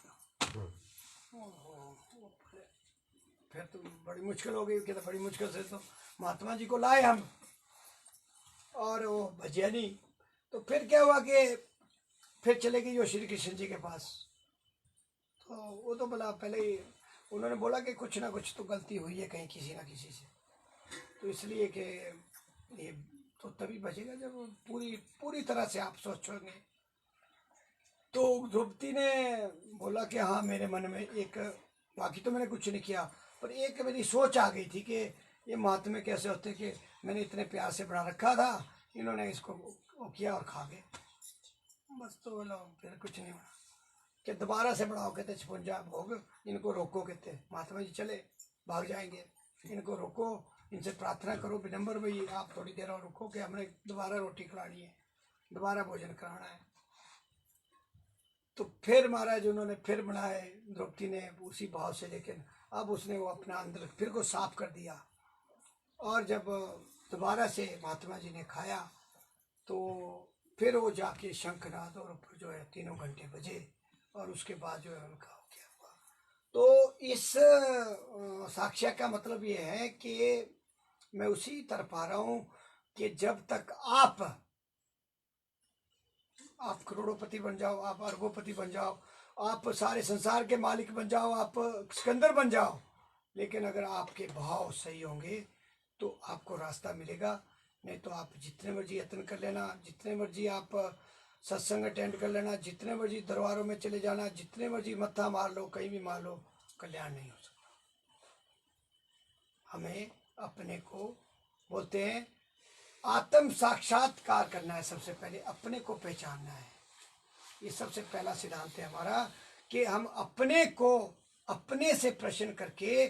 फिर तो बड़ी मुश्किल हो गई, कहते बड़ी मुश्किल से तो महात्मा जी को लाए हम, और वो बजा नहीं। तो फिर क्या हुआ कि फिर चले गई जो श्री कृष्ण जी के पास। तो वो तो बोला, पहले ही उन्होंने बोला कि कुछ ना कुछ तो गलती हुई है कहीं किसी ना किसी से, तो इसलिए कि ये तो तभी बचेगा जब पूरी तरह से आप सोचोगे। तो द्रौपदी ने बोला कि हाँ, मेरे मन में एक, बाकी तो मैंने कुछ नहीं किया, पर एक मेरी सोच आ गई थी कि ये महात्मा कैसे होते कि मैंने इतने प्यार से बना रखा था, इन्होंने इसको वो किया और खा गए। बस तो बोला फिर कुछ नहीं हुआ कि दोबारा से बढ़ाओ, कहते 56 भोग, इनको रोको, कहते महात्मा जी चले भाग जाएंगे, इनको रोको, इनसे प्रार्थना करो विनम्र, भाई आप थोड़ी देर और रुको कि हमने दोबारा रोटी खिलानी है, दोबारा भोजन कराना है। तो फिर महाराज उन्होंने फिर बनाए, द्रौपदी ने उसी भाव से, लेकिन अब उसने वो अपना अंदर फिर को साफ कर दिया। और जब दोबारा से महात्मा जी ने खाया तो फिर वो जाके शंखनाद और ऊपर जो है 3 घंटे बजे, और उसके बाद जो है उनका हो गया हुआ। तो इस साक्ष्य का मतलब ये है कि मैं उसी तरफ आ रहा हूँ कि जब तक आप करोड़ोंपति बन जाओ, आप अरबोपति बन जाओ, आप सारे संसार के मालिक बन जाओ, आप सिकंदर बन जाओ, लेकिन अगर आपके भाव सही होंगे तो आपको रास्ता मिलेगा। नहीं तो आप जितने मर्जी यत्न कर लेना, जितने मर्जी आप सत्संग अटेंड कर लेना, जितने मर्जी दरबारों में चले जाना, जितने मर्जी मत्था मार लो, कहीं भी मार लो, कल्याण नहीं हो सकता। हमें अपने को बोलते हैं आत्म साक्षात्कार करना है। सबसे पहले अपने को पहचानना है। ये सबसे पहला सिद्धांत है हमारा कि हम अपने को अपने से प्रश्न करके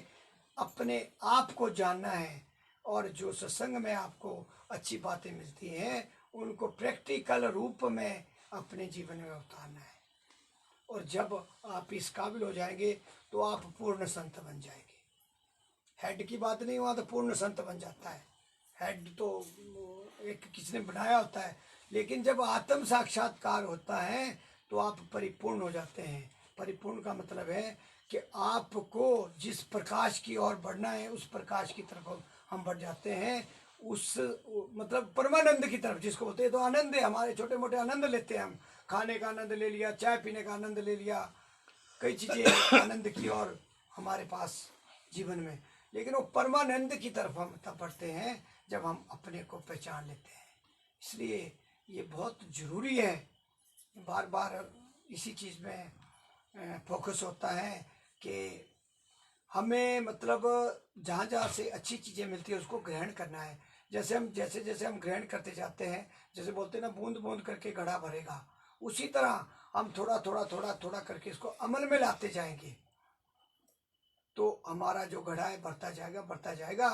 अपने आप को जानना है, और जो सत्संग में आपको अच्छी बातें मिलती हैं उनको प्रैक्टिकल रूप में अपने जीवन में उतारना है। और जब आप इस काबिल हो जाएंगे तो आप पूर्ण संत बन जाएंगे। हेड की बात नहीं, वहाँ तो पूर्ण संत बन जाता है। हेड तो एक किसने बनाया होता है, लेकिन जब आत्म साक्षात्कार होता है तो आप परिपूर्ण हो जाते हैं। परिपूर्ण का मतलब है कि आपको जिस प्रकाश की ओर बढ़ना है उस प्रकाश की तरफ हम बढ़ जाते हैं। उस मतलब परमानंद की तरफ, जिसको बोलते हैं तो आनंद है। हमारे छोटे मोटे आनंद लेते हैं हम, खाने का आनंद ले लिया, चाय पीने का आनंद ले लिया, कई चीज़ें आनंद की ओर हमारे पास जीवन में, लेकिन वो परमानंद की तरफ हम तब बढ़ते हैं जब हम अपने को पहचान लेते हैं। इसलिए ये बहुत ज़रूरी है, बार बार इसी चीज़ में फोकस होता है कि हमें मतलब जहाँ जहाँ से अच्छी चीज़ें मिलती है उसको ग्रहण करना है। जैसे हम ग्रहण करते जाते हैं, जैसे बोलते हैं ना, बूंद बूंद करके घड़ा भरेगा, उसी तरह हम थोड़ा थोड़ा करके इसको अमल में लाते जाएंगे तो हमारा जो घड़ा है बढ़ता जाएगा।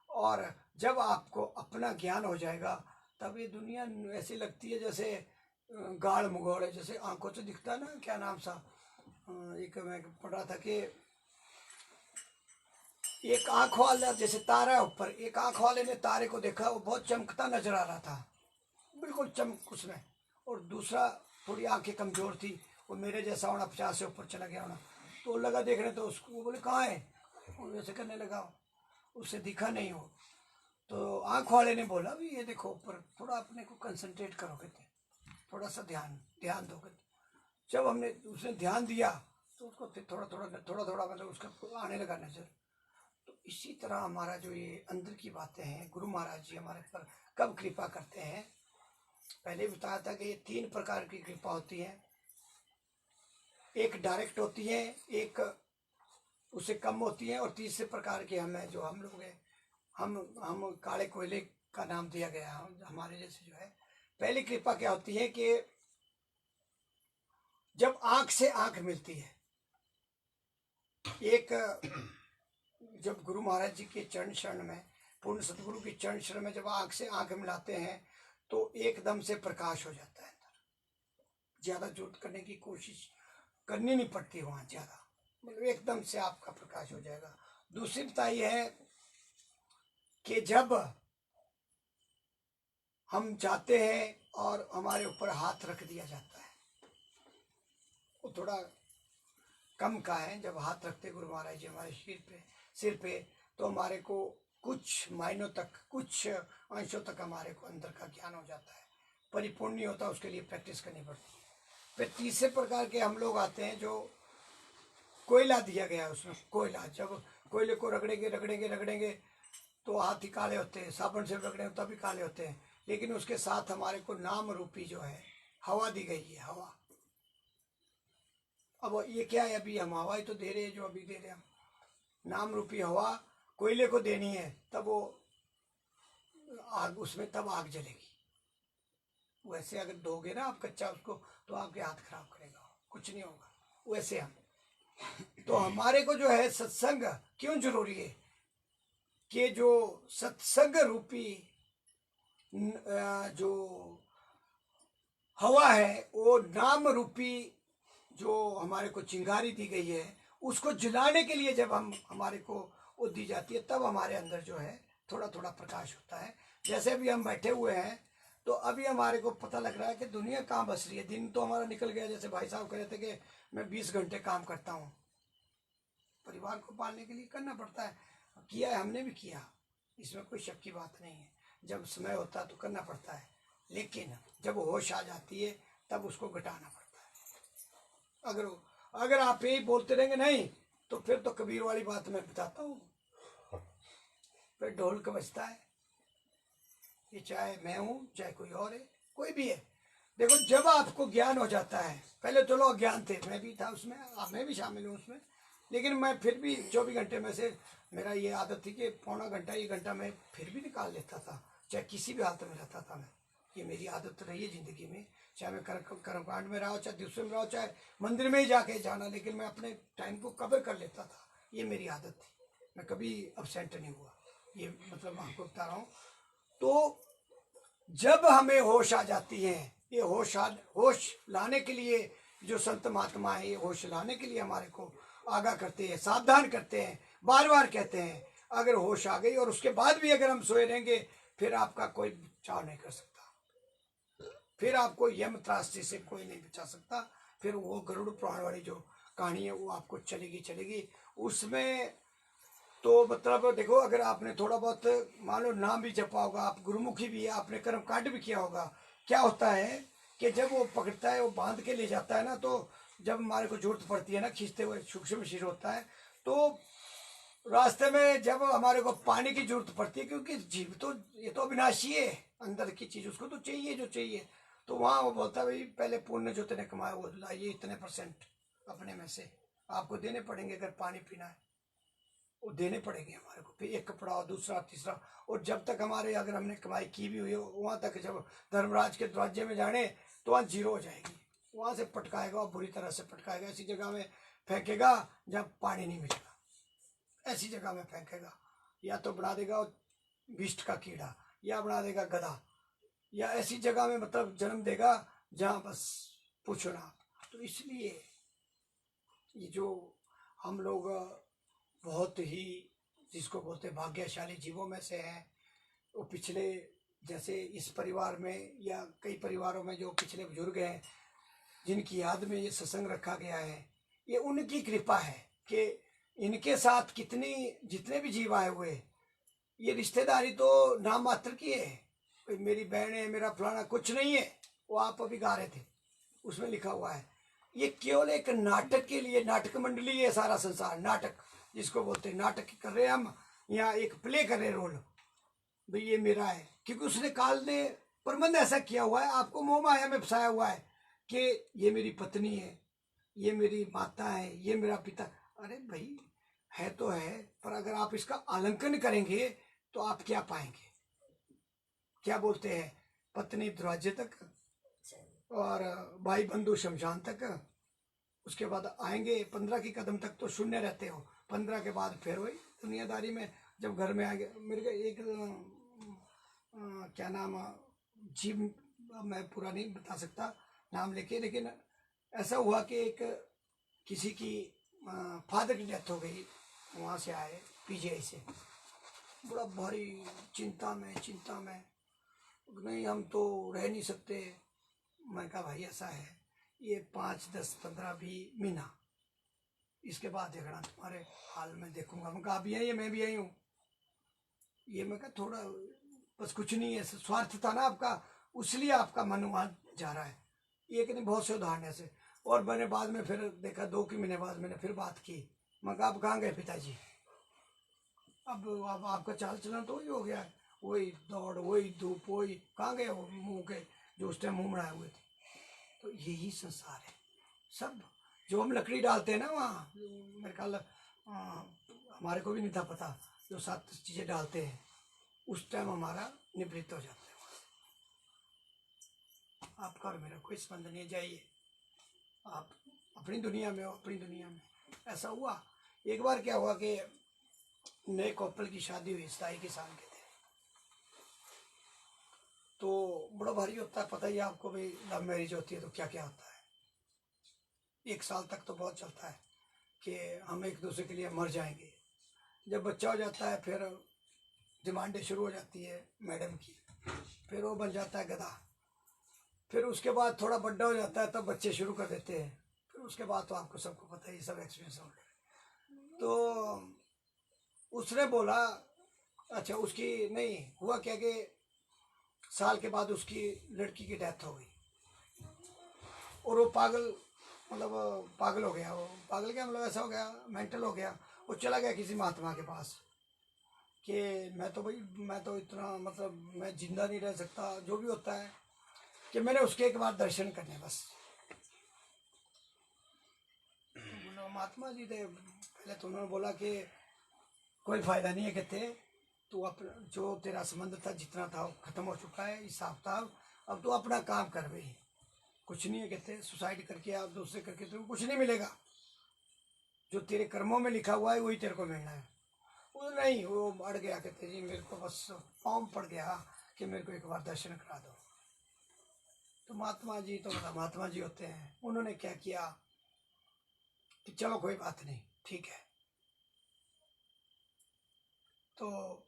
और जब आपको अपना ज्ञान हो जाएगा तब ये दुनिया ऐसी लगती है जैसे गाढ़ मुगौड़ है, जैसे आंखों से दिखता है ना, क्या नाम सा, एक मैं पढ़ रहा था कि एक आंख वाला जैसे तारा है ऊपर, एक आंख वाले ने तारे को देखा, वो बहुत चमकता नजर आ रहा था, बिल्कुल चमक उसमें, और दूसरा थोड़ी आंखें कमजोर थी, वो मेरे जैसा होना, 50 से ऊपर चला गया होना, तो वो लगा देखने, तो उसको वो बोले कहाँ है, वो वैसे करने लगा, उससे दिखा नहीं हो। तो आंख वाले ने बोला भी ये देखो ऊपर, थोड़ा अपने को कंसंट्रेट करो, कहते थोड़ा सा ध्यान दो। कहते जब हमने उसने ध्यान दिया तो उसको थोड़ा मतलब उसका आने लगा नजर। तो इसी तरह हमारा जो ये अंदर की बातें हैं, गुरु महाराज जी हमारे पर कब कृपा करते हैं, पहले बताया था कि ये 3 प्रकार की कृपा होती है। एक डायरेक्ट होती है, एक उससे कम होती है, और तीसरे प्रकार के हम लोग हैं, हम काले कोयले का नाम दिया गया हमारे जैसे जो है। पहली कृपा क्या होती है कि जब आंख से आंख मिलती है, एक जब गुरु महाराज जी के चरण शरण में, पूर्ण सतगुरु के चरण शरण में जब आंख से आंख मिलाते हैं तो एकदम से प्रकाश हो जाता है अंदर। ज्यादा जोत करने की कोशिश करनी नहीं पड़ती वहां ज्यादा, मतलब एकदम से आपका प्रकाश हो जाएगा। दूसरी बात यह है कि जब हम जाते हैं और हमारे ऊपर हाथ रख दिया जाता है, वो थोड़ा कम का है, जब हाथ रखते गुरु महाराज जी हमारे सिर पे तो हमारे को कुछ मायनों तक, कुछ अंशों तक हमारे को अंदर का ज्ञान हो जाता है। परिपूर्ण नहीं होता, उसके लिए प्रैक्टिस करनी पड़ती है। फिर तीसरे प्रकार के हम लोग आते हैं जो कोयला दिया गया, उसमें कोयला, जब कोयले को रगड़ेंगे तो हाथ ही काले होते हैं, साबुन से रगड़ेंगे तभी काले होते हैं। लेकिन उसके साथ हमारे को नाम रूपी जो है हवा दी गई है, हवा। अब ये क्या है, अभी हम हवा ही तो दे रहे हैं, जो अभी दे रहे हैं हम, नाम रूपी हवा कोयले को देनी है, तब वो आग, उसमें तब आग जलेगी। वैसे अगर दोगे ना आप कच्चा उसको तो आपके हाथ खराब करेगा, कुछ नहीं होगा। वैसे हम तो हमारे को जो है सत्संग क्यों जरूरी है कि जो सत्संग रूपी जो हवा है, वो नाम रूपी जो हमारे को चिंगारी दी गई है, उसको जलाने के लिए जब हमारे को वो दी जाती है, तब हमारे अंदर जो है थोड़ा थोड़ा प्रकाश होता है। जैसे अभी हम बैठे हुए हैं तो अभी हमारे को पता लग रहा है कि दुनिया कहाँ बस रही है। दिन तो हमारा निकल गया, जैसे भाई साहब कह रहे थे कि मैं 20 घंटे काम करता हूँ, परिवार को पालने के लिए करना पड़ता है, किया है, हमने भी किया, इसमें कोई शक की बात नहीं है। जब समय होता है तो करना पड़ता है, लेकिन जब होश आ जाती है तब उसको घटाना पड़ता है। अगर आप यही बोलते रहेंगे नहीं, तो फिर तो कबीर वाली बात मैं बताता हूँ, फिर ढोल का बजता है, ये चाहे मैं हूँ चाहे कोई और है, कोई भी है। देखो जब आपको ज्ञान हो जाता है, पहले तो लोग अज्ञान थे, मैं भी था उसमें, मैं भी शामिल हूँ उसमें, लेकिन मैं फिर भी 24 घंटे में से मेरा ये आदत थी कि पौना घंटा 1 घंटा मैं फिर भी निकाल लेता था, चाहे किसी भी हालत में रहता था मैं। ये मेरी आदत रही है जिंदगी में, चाहे मैं कर्मकांड में रहा हो, चाहे दूसरे में रहा हो, चाहे मंदिर में ही जाके जाना, लेकिन मैं अपने टाइम को कवर कर लेता था। ये मेरी आदत थी, मैं कभी अपसेंट नहीं हुआ, ये मतलब मैं आपको बता रहा हूँ। तो जब हमें होश आ जाती है, ये होश लाने के लिए जो संत महात्मा है, ये होश लाने के लिए हमारे को आगाह करते हैं, सावधान करते हैं, बार बार कहते हैं। अगर होश आ गई और उसके बाद भी अगर हम सोए रहेंगे, फिर आपका कोई बचाव नहीं कर सकता, फिर आपको यम त्रासदी से कोई नहीं बचा सकता। फिर वो गरुड़ पुराण वाली जो कहानी है वो आपको चलेगी। उसमें तो मतलब देखो, अगर आपने थोड़ा बहुत मान लो नाम भी जपा होगा, आप गुरुमुखी भी है, आपने कर्म कांड भी किया होगा, क्या होता है कि जब वो पकड़ता है, वो बांध के ले जाता है ना, तो जब हमारे को जरूरत पड़ती है ना, खींचते हुए सूक्ष्म शरीर होता है, तो रास्ते में जब हमारे को पानी की जरूरत पड़ती है, क्योंकि जीव तो ये तो अविनाशी है, अंदर की चीज उसको तो चाहिए जो चाहिए, तो वहां वो बोलता है भाई पहले पुण्य जो तेने कमाया वो लाइए, इतने % अपने में से आपको देने पड़ेंगे, अगर पानी पीना है वो देने पड़ेंगे हमारे को, फिर एक कपड़ा और दूसरा तीसरा, और जब तक हमारे अगर हमने कमाई की भी हुई हो, वहां तक जब धर्मराज के दरवाजे में जाने तो वहां 0 हो जाएगी, वहां से पटकाएगा, बुरी तरह से पटकाएगा, ऐसी जगह में फेंकेगा जहाँ पानी नहीं मिलेगा, ऐसी जगह में फेंकेगा, या तो बना देगा विष्ट का कीड़ा, या बना देगा गधा, या ऐसी जगह में मतलब जन्म देगा जहाँ बस पूछो ना। तो इसलिए ये जो हम लोग बहुत ही जिसको बोलते भाग्यशाली जीवों में से हैं, वो पिछले जैसे इस परिवार में या कई परिवारों में जो पिछले बुजुर्ग हैं जिनकी याद में ये सत्संग रखा गया है, ये उनकी कृपा है कि इनके साथ जितने भी जीव आए हुए, ये रिश्तेदारी तो नाम मात्र की है, मेरी बहन है, मेरा फलाना, कुछ नहीं है। वो आप अभी गा रहे थे, उसमें लिखा हुआ है ये केवल एक नाटक के लिए, नाटक मंडली है सारा संसार, नाटक जिसको बोलते हैं, नाटक कर रहे हैं हम, यहाँ एक प्ले कर रहे रोल, भाई ये मेरा है, क्योंकि उसने काल ने प्रबंध ऐसा किया हुआ है, आपको मोह माया में फंसाया हुआ है कि ये मेरी पत्नी है, ये मेरी माता है, ये मेरा पिता। अरे भाई है तो है, पर अगर आप इसका आलंकन करेंगे तो आप क्या पाएंगे? क्या बोलते हैं, पत्नी दरवाजे तक और भाई बंधु शमशान तक। उसके बाद आएंगे 15 की कदम तक तो शून्य रहते हो, 15 के बाद फिर वही दुनियादारी में। जब घर में आएंगे, मेरे को एक क्या नाम, जीव, मैं पूरा नहीं बता सकता नाम लेके, लेकिन ऐसा हुआ कि एक किसी की फादर की डेथ हो गई, वहाँ से आए पीजीआई से, बड़ा भारी चिंता में नहीं हम तो रह नहीं सकते। मैं कहा भाई ऐसा है, ये 5, 10, 15, 20 महीना, इसके बाद देखना तुम्हारे हाल में देखूंगा। मैं कहा आप भी आई है, मैं भी आई हूँ। ये मैं कहा थोड़ा बस कुछ नहीं है, स्वार्थ था ना आपका, उसलिए आपका मन वहाँ जा रहा है। एक नहीं, बहुत से उदाहरण ऐसे। और मैंने बाद में फिर देखा, 2 के महीने बाद मैंने फिर बात की। मैं कहा आप कहाँ गए पिताजी? अब आपका चाल चलन तो वही हो गया है, वही दौड़, वही धूप, वही कहाँ गए वो मुँह के जो उस टाइम मुँह बनाए हुए थे। तो यही संसार है सब। जो हम लकड़ी डालते हैं ना वहाँ, मेरे ख्याल हमारे को भी नहीं था पता, जो 7 चीज़ें डालते हैं उस टाइम हमारा निवृत्त हो जाता है वहाँ से। आपका और मेरा कोई संबंध नहीं, जाइए आप अपनी दुनिया में हो, अपनी दुनिया में। ऐसा हुआ एक बार, क्या हुआ कि नए कपल की शादी हुई, 27 साल के थे। तो बड़ा भारी होता है, पता ही आपको भी, लव मैरिज होती है तो क्या क्या होता है। 1 साल तक तो बहुत चलता है कि हम एक दूसरे के लिए मर जाएंगे। जब बच्चा हो जाता है फिर डिमांडें शुरू हो जाती है मैडम की, फिर वो बन जाता है गधा। फिर उसके बाद थोड़ा बड़ा हो जाता है तब बच्चे शुरू कर देते हैं। फिर उसके बाद तो आपको सबको पता है, ये सब एक्सपीरियंस हो गया। तो उसने बोला, अच्छा उसकी नहीं हुआ क्या कि साल के बाद उसकी लड़की की डेथ हो गई और वो पागल, मतलब पागल हो गया। वो पागल क्या मतलब, ऐसा हो गया, मेंटल हो गया। वो चला गया किसी महात्मा के पास कि मैं तो इतना, मतलब मैं जिंदा नहीं रह सकता, जो भी होता है, कि मैंने उसके एक बार दर्शन करने बस। तो महात्मा जी थे पहले, तो उन्होंने बोला कि कोई फायदा नहीं है, कहते तू अपना जो तेरा संबंध था जितना था खत्म हो चुका है, हिसाब किताब, अब तू अपना काम कर भाई, कुछ नहीं है। कहते सुसाइड करके आप दूसरे करके तो कुछ नहीं मिलेगा, जो तेरे कर्मों में लिखा हुआ है वही तेरे को मिलना है। वो नहीं, वो अड़ गया, कहते जी मेरे को बस फॉर्म पड़ गया कि मेरे को एक बार दर्शन करा दो। तो महात्मा जी तो महात्मा जी होते हैं, उन्होंने क्या किया कि चलो कोई बात नहीं, ठीक है। तो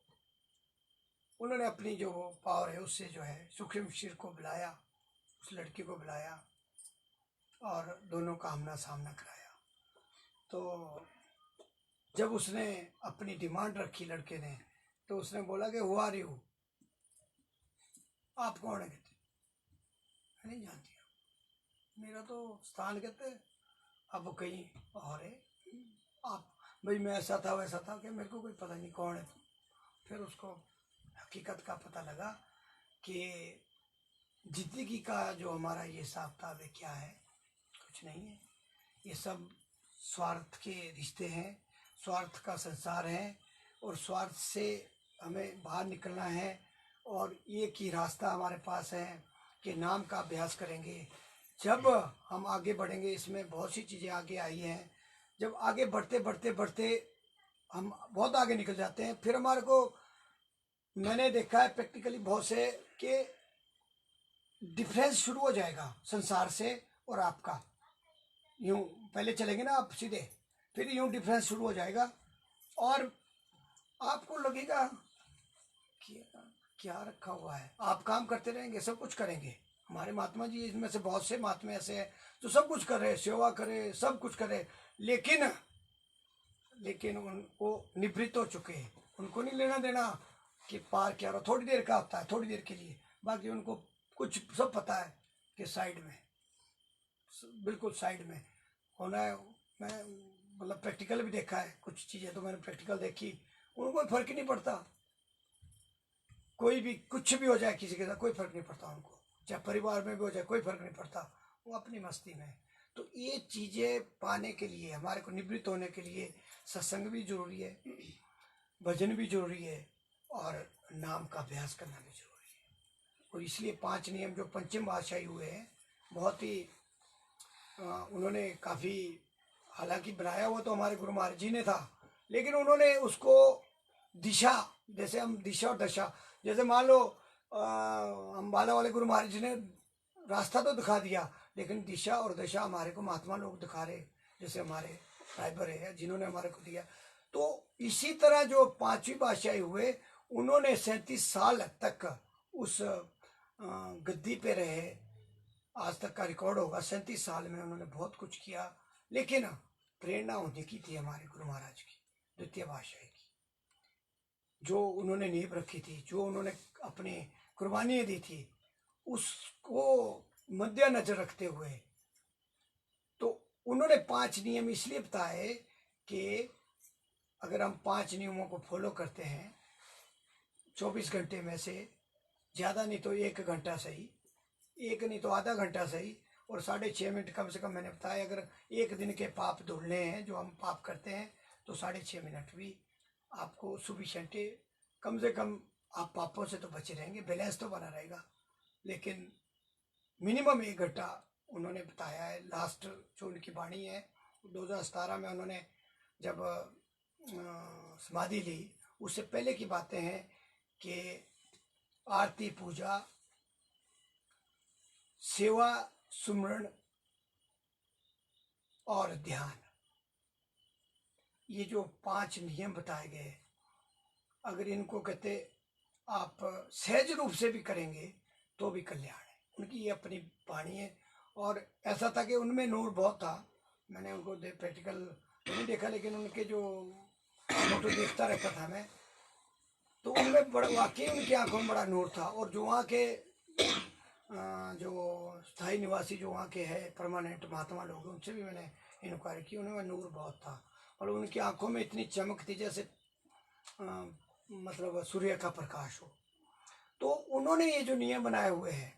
उन्होंने अपनी जो पावर है उससे जो है सूक्ष्म शरीर को बुलाया, उस लड़की को बुलाया और दोनों का आमना सामना कराया। तो जब उसने अपनी डिमांड रखी लड़के ने, तो उसने बोला कि हु आर यू, आप कौन है? कहते मैं नहीं जानती हूँ, मेरा तो स्थान कहते अब कहीं और है। आप भाई, मैं ऐसा था वैसा था कि मेरे को कोई पता नहीं कौन है। फिर उसको हकीकत का पता लगा कि जिंदगी का जो हमारा ये हिसाब किताब है क्या है, कुछ नहीं है। ये सब स्वार्थ के रिश्ते हैं, स्वार्थ का संसार है, और स्वार्थ से हमें बाहर निकलना है। और एक ही रास्ता हमारे पास है कि नाम का अभ्यास करेंगे। जब हम आगे बढ़ेंगे, इसमें बहुत सी चीज़ें आगे आई हैं, जब आगे बढ़ते बढ़ते बढ़ते हम बहुत आगे निकल जाते हैं, फिर हमारे को, मैंने देखा है प्रैक्टिकली बहुत से, कि डिफरेंस शुरू हो जाएगा संसार से और आपका। यूं पहले चलेंगे ना आप सीधे, फिर यूं डिफरेंस शुरू हो जाएगा और आपको लगेगा कि क्या रखा हुआ है। आप काम करते रहेंगे, सब कुछ करेंगे। हमारे महात्मा जी, इनमें से बहुत से महात्मा ऐसे हैं जो सब कुछ कर रहे, सेवा करे, सब कुछ करे, लेकिन उनको निवृत्त हो चुके हैं। उनको नहीं लेना देना कि पार क्या रहा, थोड़ी देर का होता है, थोड़ी देर के लिए। बाकी उनको कुछ सब पता है कि साइड में, बिल्कुल साइड में होना है। मैं मतलब प्रैक्टिकल भी देखा है, कुछ चीज़ें तो मैंने प्रैक्टिकल देखी, उनको कोई फर्क ही नहीं पड़ता। कोई भी कुछ भी हो जाए किसी के साथ, कोई फर्क नहीं पड़ता उनको, चाहे परिवार में भी हो जाए, कोई फर्क नहीं पड़ता, वो अपनी मस्ती में। तो ये चीज़ें पाने के लिए, हमारे को निवृत्त होने के लिए सत्संग भी जरूरी है, भजन भी जरूरी है, और नाम का अभ्यास करना भी जरूरी है। और इसलिए 5 नियम जो पंचम भाषाई हुए हैं, बहुत ही उन्होंने काफ़ी, हालांकि बनाया हुआ तो हमारे गुरु महाराज जी ने था, लेकिन उन्होंने उसको दिशा, जैसे हम दिशा और दशा, जैसे मान लो हम बाला वाले गुरु महाराज जी ने रास्ता तो दिखा दिया, लेकिन दिशा और दशा हमारे को महात्मा लोग दिखा रहे, जैसे हमारे रायबर है जिन्होंने हमारे को दिया। तो इसी तरह जो 5वीं बादशाही हुए, उन्होंने 37 साल तक उस गद्दी पे रहे। आज तक का रिकॉर्ड होगा, 37 साल में उन्होंने बहुत कुछ किया। लेकिन प्रेरणा उन्हीं की थी, हमारे गुरु महाराज की, द्वितीय बादशाही की, जो उन्होंने नींव रखी थी, जो उन्होंने अपनी कुर्बानियाँ दी थी, उसको मद्देनजर रखते हुए तो उन्होंने 5 नियम इसलिए बताए कि अगर हम 5 नियमों को फॉलो करते हैं 24 घंटे में से, ज़्यादा नहीं तो 1 घंटा सही, 1 नहीं तो आधा घंटा सही, और 6.5 मिनट कम से कम, मैंने बताया अगर 1 दिन के पाप धुलने हैं जो हम पाप करते हैं, तो 6.5 मिनट भी आपको सफिशिएंट, कम से कम आप पापों से तो बचे रहेंगे, बैलेंस तो बना रहेगा। लेकिन मिनिमम 1 घंटा उन्होंने बताया है। लास्ट जो उनकी वाणी है 2017 में उन्होंने जब समाधि ली, उससे पहले की बातें हैं कि आरती, पूजा, सेवा, सुमरण और ध्यान, ये जो 5 नियम बताए गए, अगर इनको कहते आप सहज रूप से भी करेंगे तो भी कल्याण है। उनकी ये अपनी वाणी है। और ऐसा था कि उनमें नूर बहुत था। मैंने उनको प्रैक्टिकल नहीं देखा, लेकिन उनके जो फोटो देखता रहता था मैं, तो उनमें बड़ा, वाकई उनकी आंखों में बड़ा नूर था। और जो वहाँ के जो स्थायी निवासी जो वहाँ के है परमानेंट महात्मा लोग, उनसे भी मैंने इंक्वायरी की, उनमें नूर बहुत था। और उनकी आंखों में इतनी चमक थी जैसे मतलब सूर्य का प्रकाश हो। तो उन्होंने ये जो नियम बनाए हुए हैं,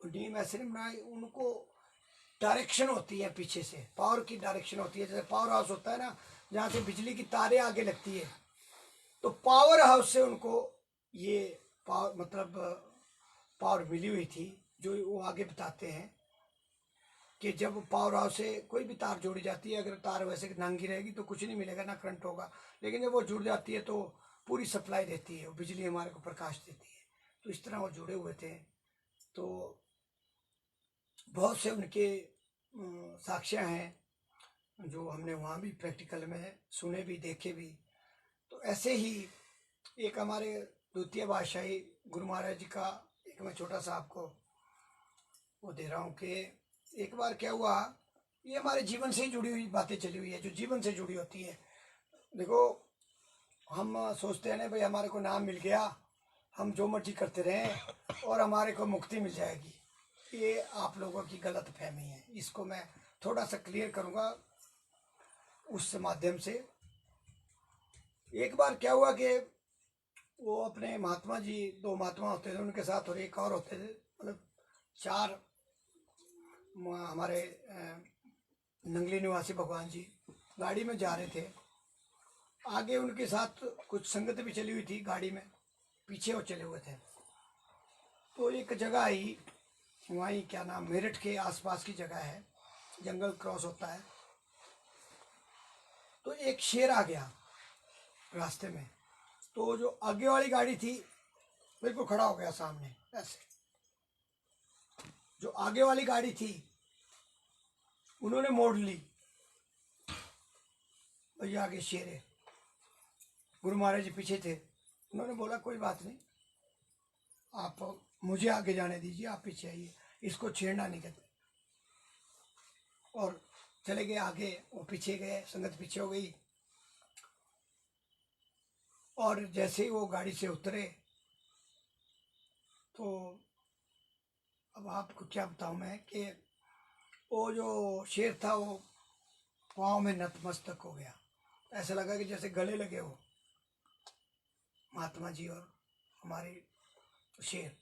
नियम ऐसे नहीं बनाए, उनको डायरेक्शन होती है पीछे से, पावर की डायरेक्शन होती है। जैसे पावर हाउस होता है ना, जहाँ से बिजली की तारें आगे लगती है, तो पावर हाउस से उनको ये पावर, मतलब पावर मिली हुई थी, जो वो आगे बताते हैं कि जब पावर हाउस से कोई भी तार जोड़ी जाती है, अगर तार वैसे नंगी रहेगी तो कुछ नहीं मिलेगा, ना करंट होगा, लेकिन जब वो जुड़ जाती है तो पूरी सप्लाई देती है, वो बिजली हमारे को प्रकाश देती है। तो इस तरह वो जुड़े हुए थे। तो बहुत से उनके साक्ष्य हैं जो हमने वहाँ भी प्रैक्टिकल में सुने भी, देखे भी। तो ऐसे ही एक हमारे द्वितीय बादशाही गुरु महाराज जी का एक मैं छोटा सा आपको वो दे रहा हूँ कि एक बार क्या हुआ, ये हमारे जीवन से ही जुड़ी हुई बातें चली हुई है, जो जीवन से जुड़ी होती है। देखो, हम सोचते हैं ना भाई हमारे को नाम मिल गया, हम जो मर्जी करते रहें और हमारे को मुक्ति मिल जाएगी। ये आप लोगों की गलत फहमी है। इसको मैं थोड़ा सा क्लियर करूँगा उस माध्यम से। एक बार क्या हुआ कि वो अपने महात्मा जी, 2 महात्मा होते थे उनके साथ, और एक और होते थे, मतलब 4 हमारे नंगली निवासी भगवान जी गाड़ी में जा रहे थे। आगे उनके साथ कुछ संगत भी चली हुई थी गाड़ी में, पीछे वो चले हुए थे। तो एक जगह आई, वहीं क्या नाम, मेरठ के आसपास की जगह है, जंगल क्रॉस होता है। तो एक शेर आ गया रास्ते में, तो जो आगे वाली गाड़ी थी बिल्कुल खड़ा हो गया सामने ऐसे। जो आगे वाली गाड़ी थी उन्होंने मोड़ ली, भैया आगे शेर है। गुरु महाराज जी पीछे थे, उन्होंने बोला कोई बात नहीं, आप मुझे आगे जाने दीजिए, आप पीछे आइए, इसको छेड़ना नहीं कहते। और चले गए आगे, वो पीछे गए, संगत पीछे हो गई। और जैसे ही वो गाड़ी से उतरे, तो अब आपको क्या बताऊं मैं कि वो जो शेर था वो पाँव में नतमस्तक हो गया। ऐसा लगा कि जैसे गले लगे हो महात्मा जी और हमारे शेर।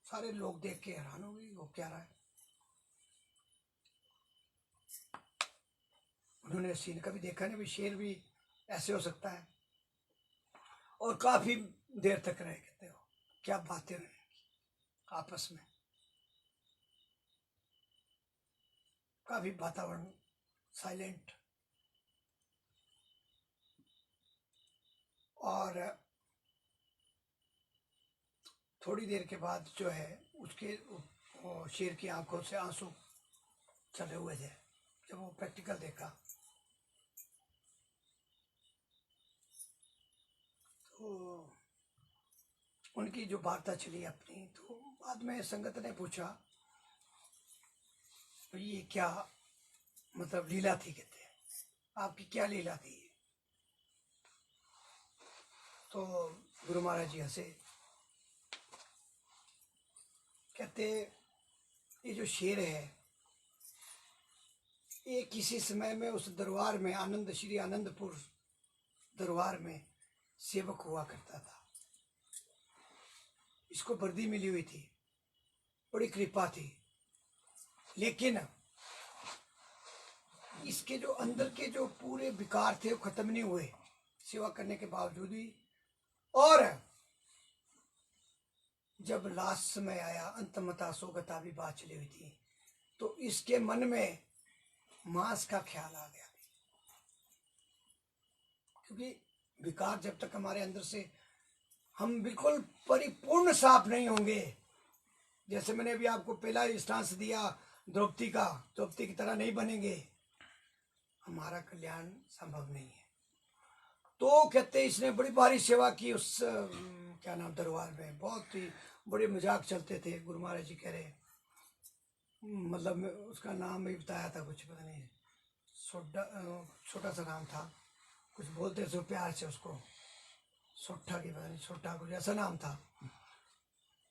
सारे लोग देख के हैरान हो गए, वो क्या रहा है। उन्होंने सीन कभी देखा नहीं, भी शेर भी ऐसे हो सकता है। और काफी देर तक रहे, कहते हो क्या बातें रही आपस में, काफी वातावरण साइलेंट। और थोड़ी देर के बाद जो है उसके शेर की आंखों से आंसू चले हुए थे। जब वो प्रैक्टिकल देखा तो उनकी जो वार्ता चली अपनी, तो बाद में संगत ने पूछा ये क्या मतलब लीला थी, कहते हैं आपकी क्या लीला थी। तो गुरु महाराज जी हंसे, कहते ये जो शेर है ये किसी समय में उस दरबार में आनंद श्री आनंदपुर दरबार में सेवक हुआ करता था। इसको वर्दी मिली हुई थी, बड़ी कृपा थी, लेकिन इसके जो अंदर के जो पूरे विकार थे वो खत्म नहीं हुए सेवा करने के बावजूद भी। और जब लास्ट समय आया, अंतमता सोगता भी बात चली हुई थी, तो इसके मन में मांस का ख्याल आ गया। क्योंकि विकार जब तक हमारे अंदर से हम बिल्कुल परिपूर्ण साफ नहीं होंगे, जैसे मैंने अभी आपको पहला इंस्टांस दिया द्रौपदी का, द्रौपदी की तरह नहीं बनेंगे, हमारा कल्याण संभव नहीं है। तो कहते इसने बड़ी भारी सेवा की उस क्या नाम दरबार में, बहुत ही बड़े मजाक चलते थे। गुरु महाराज जी कह रहे मतलब उसका नाम भी बताया था, कुछ पता नहीं, छोटा सा नाम था, कुछ बोलते थे प्यार से उसको, सोठा की पता नहीं, छोटा कुछ ऐसा नाम था।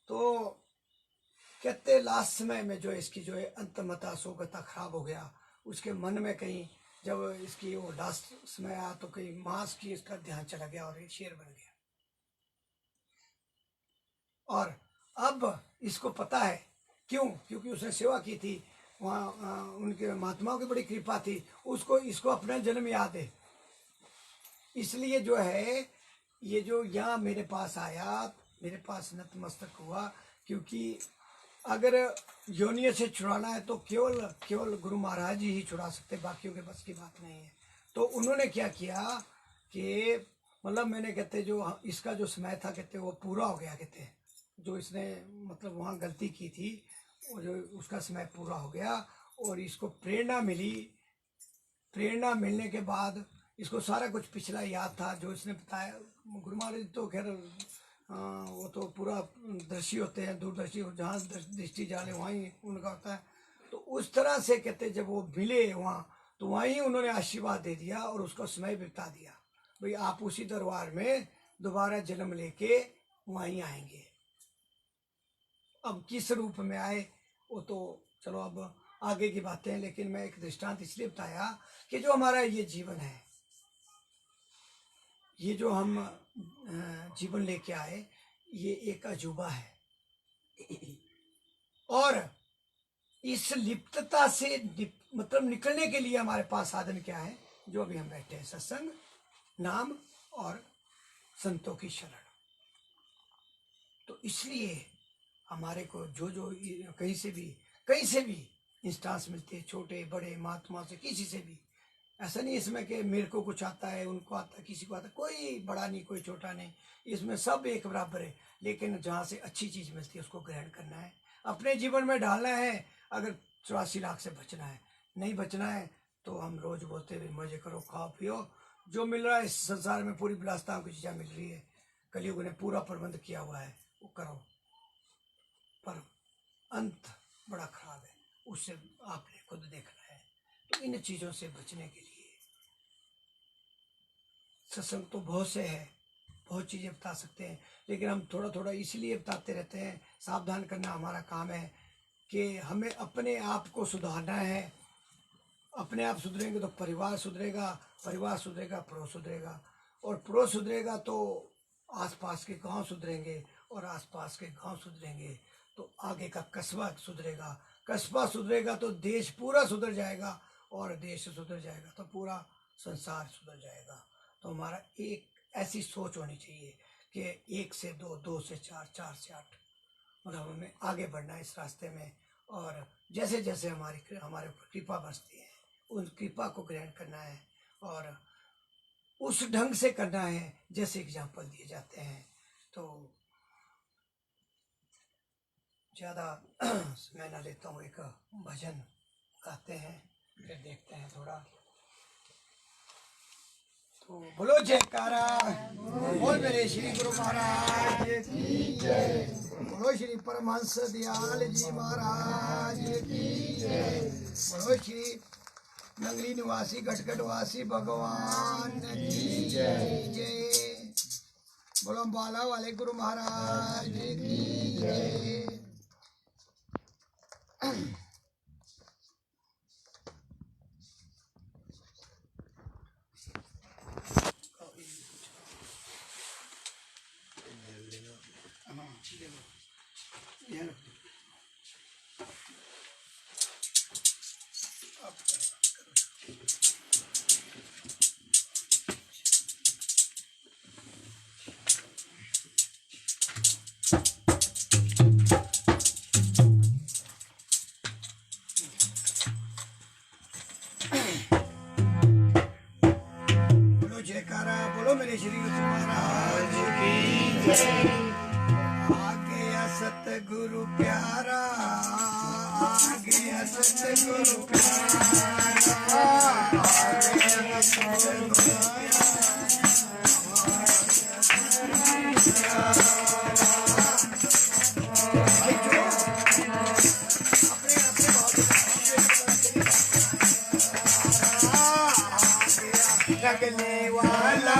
तो कहते लास्ट समय में जो इसकी जो है अंतमता सोगता खराब हो गया, उसके मन में कहीं जब इसकी वो लास्ट समय आया तो कहीं मांस की इसका ध्यान चला गया और ये शेर बन गया। और अब इसको पता है क्यों, क्योंकि उसने सेवा की थी वहाँ, उनके महात्माओं की बड़ी कृपा थी, उसको इसको अपना जन्म याद है। इसलिए जो है ये जो यहाँ मेरे पास आया, मेरे पास नतमस्तक हुआ, क्योंकि अगर योनियों से छुड़ाना है तो केवल गुरु महाराज ही छुड़ा सकते, बाकियों के बस की बात नहीं है। तो उन्होंने क्या किया कि मतलब मैंने कहते जो इसका जो समय था कहते वो पूरा हो गया, कहते जो इसने मतलब वहाँ गलती की थी वो जो उसका समय पूरा हो गया। और इसको प्रेरणा मिली, प्रेरणा मिलने के बाद इसको सारा कुछ पिछला याद था जो इसने बताया। गुरु महाराज तो खैर वो तो पूरा दर्शी होते हैं, दूरदर्शी, जहाँ दृष्टि जाने वहीं उनका होता है। तो उस तरह से कहते जब वो मिले वहाँ, तो वहीं उन्होंने आशीर्वाद दे दिया और उसका समय बिता दिया, भाई आप उसी दरबार में दोबारा जन्म लेके वहीं आएंगे। अब किस रूप में आए वो तो चलो अब आगे की बातें हैं, लेकिन मैं एक दृष्टांत इसलिए बताया कि जो हमारा ये जीवन है, ये जो हम जीवन लेके आए, ये एक अजूबा है। और इस लिप्तता से मतलब निकलने के लिए हमारे पास साधन क्या है, जो अभी हम बैठे हैं, सत्संग, नाम और संतों की शरण। तो इसलिए हमारे को जो जो कहीं से भी इंस्टांस मिलते हैं, छोटे बड़े महात्मा से, किसी से भी, ऐसा नहीं इसमें कि मेरे को कुछ आता है उनको आता है, किसी को आता है, कोई बड़ा नहीं कोई छोटा नहीं, इसमें सब एक बराबर है। लेकिन जहाँ से अच्छी चीज़ मिलती है उसको ग्रहण करना है, अपने जीवन में डालना है। अगर 84 लाख से बचना है, नहीं बचना है तो हम रोज बोलते हुए मजे करो, खाओ पियो, जो मिल रहा है इस संसार में पूरी विलासताओं की चीज़ें मिल रही है, कलयुग ने पूरा प्रबंध किया हुआ है, वो करो। पर अंत बड़ा खराब है, उससे आपने खुद देखना है। तो इन चीज़ों से बचने के लिए सत्संग तो बहुत से है, बहुत चीज़ें बता सकते हैं, लेकिन हम थोड़ा थोड़ा इसलिए बताते रहते हैं, सावधान करना हमारा काम है कि हमें अपने आप को सुधारना है। अपने आप सुधरेंगे तो परिवार सुधरेगा, परिवार सुधरेगा पड़ोस सुधरेगा, और पड़ोस सुधरेगा तो आसपास के गांव सुधरेंगे, और आसपास के गांव सुधरेंगे तो आगे का कस्बा सुधरेगा, कस्बा सुधरेगा तो देश पूरा सुधर जाएगा, और देश सुधर जाएगा तो पूरा संसार सुधर जाएगा। तो हमारा एक ऐसी सोच होनी चाहिए कि 1 से 2, 2 से 4, 4 से 8, मतलब हमें आगे बढ़ना है इस रास्ते में। और जैसे जैसे हमारे ऊपर कृपा बरसती है, उन कृपा को ग्रहण करना है और उस ढंग से करना है जैसे एग्जाम्पल दिए जाते हैं। तो ज़्यादा समय ना लेता हूँ, एक भजन गाते हैं, फिर देखते हैं थोड़ा। तो बोलो जयकारा, बोल मेरे श्री गुरु महाराज की जय, बोलो श्री परमहंस दयाल जी महाराज की जय, बोलो श्री नगरी निवासी गटगट वासी भगवान की जय, बोलो बाला वाले गुरु महाराज की जय। बोलो जयकारा, बोलो मेरे श्री गुरु महाराज की जय। आ गया सतगुरु प्यारा, आ गया सतगुरु प्यारा, आ गया सतगुरु प्यारा। लगने वाला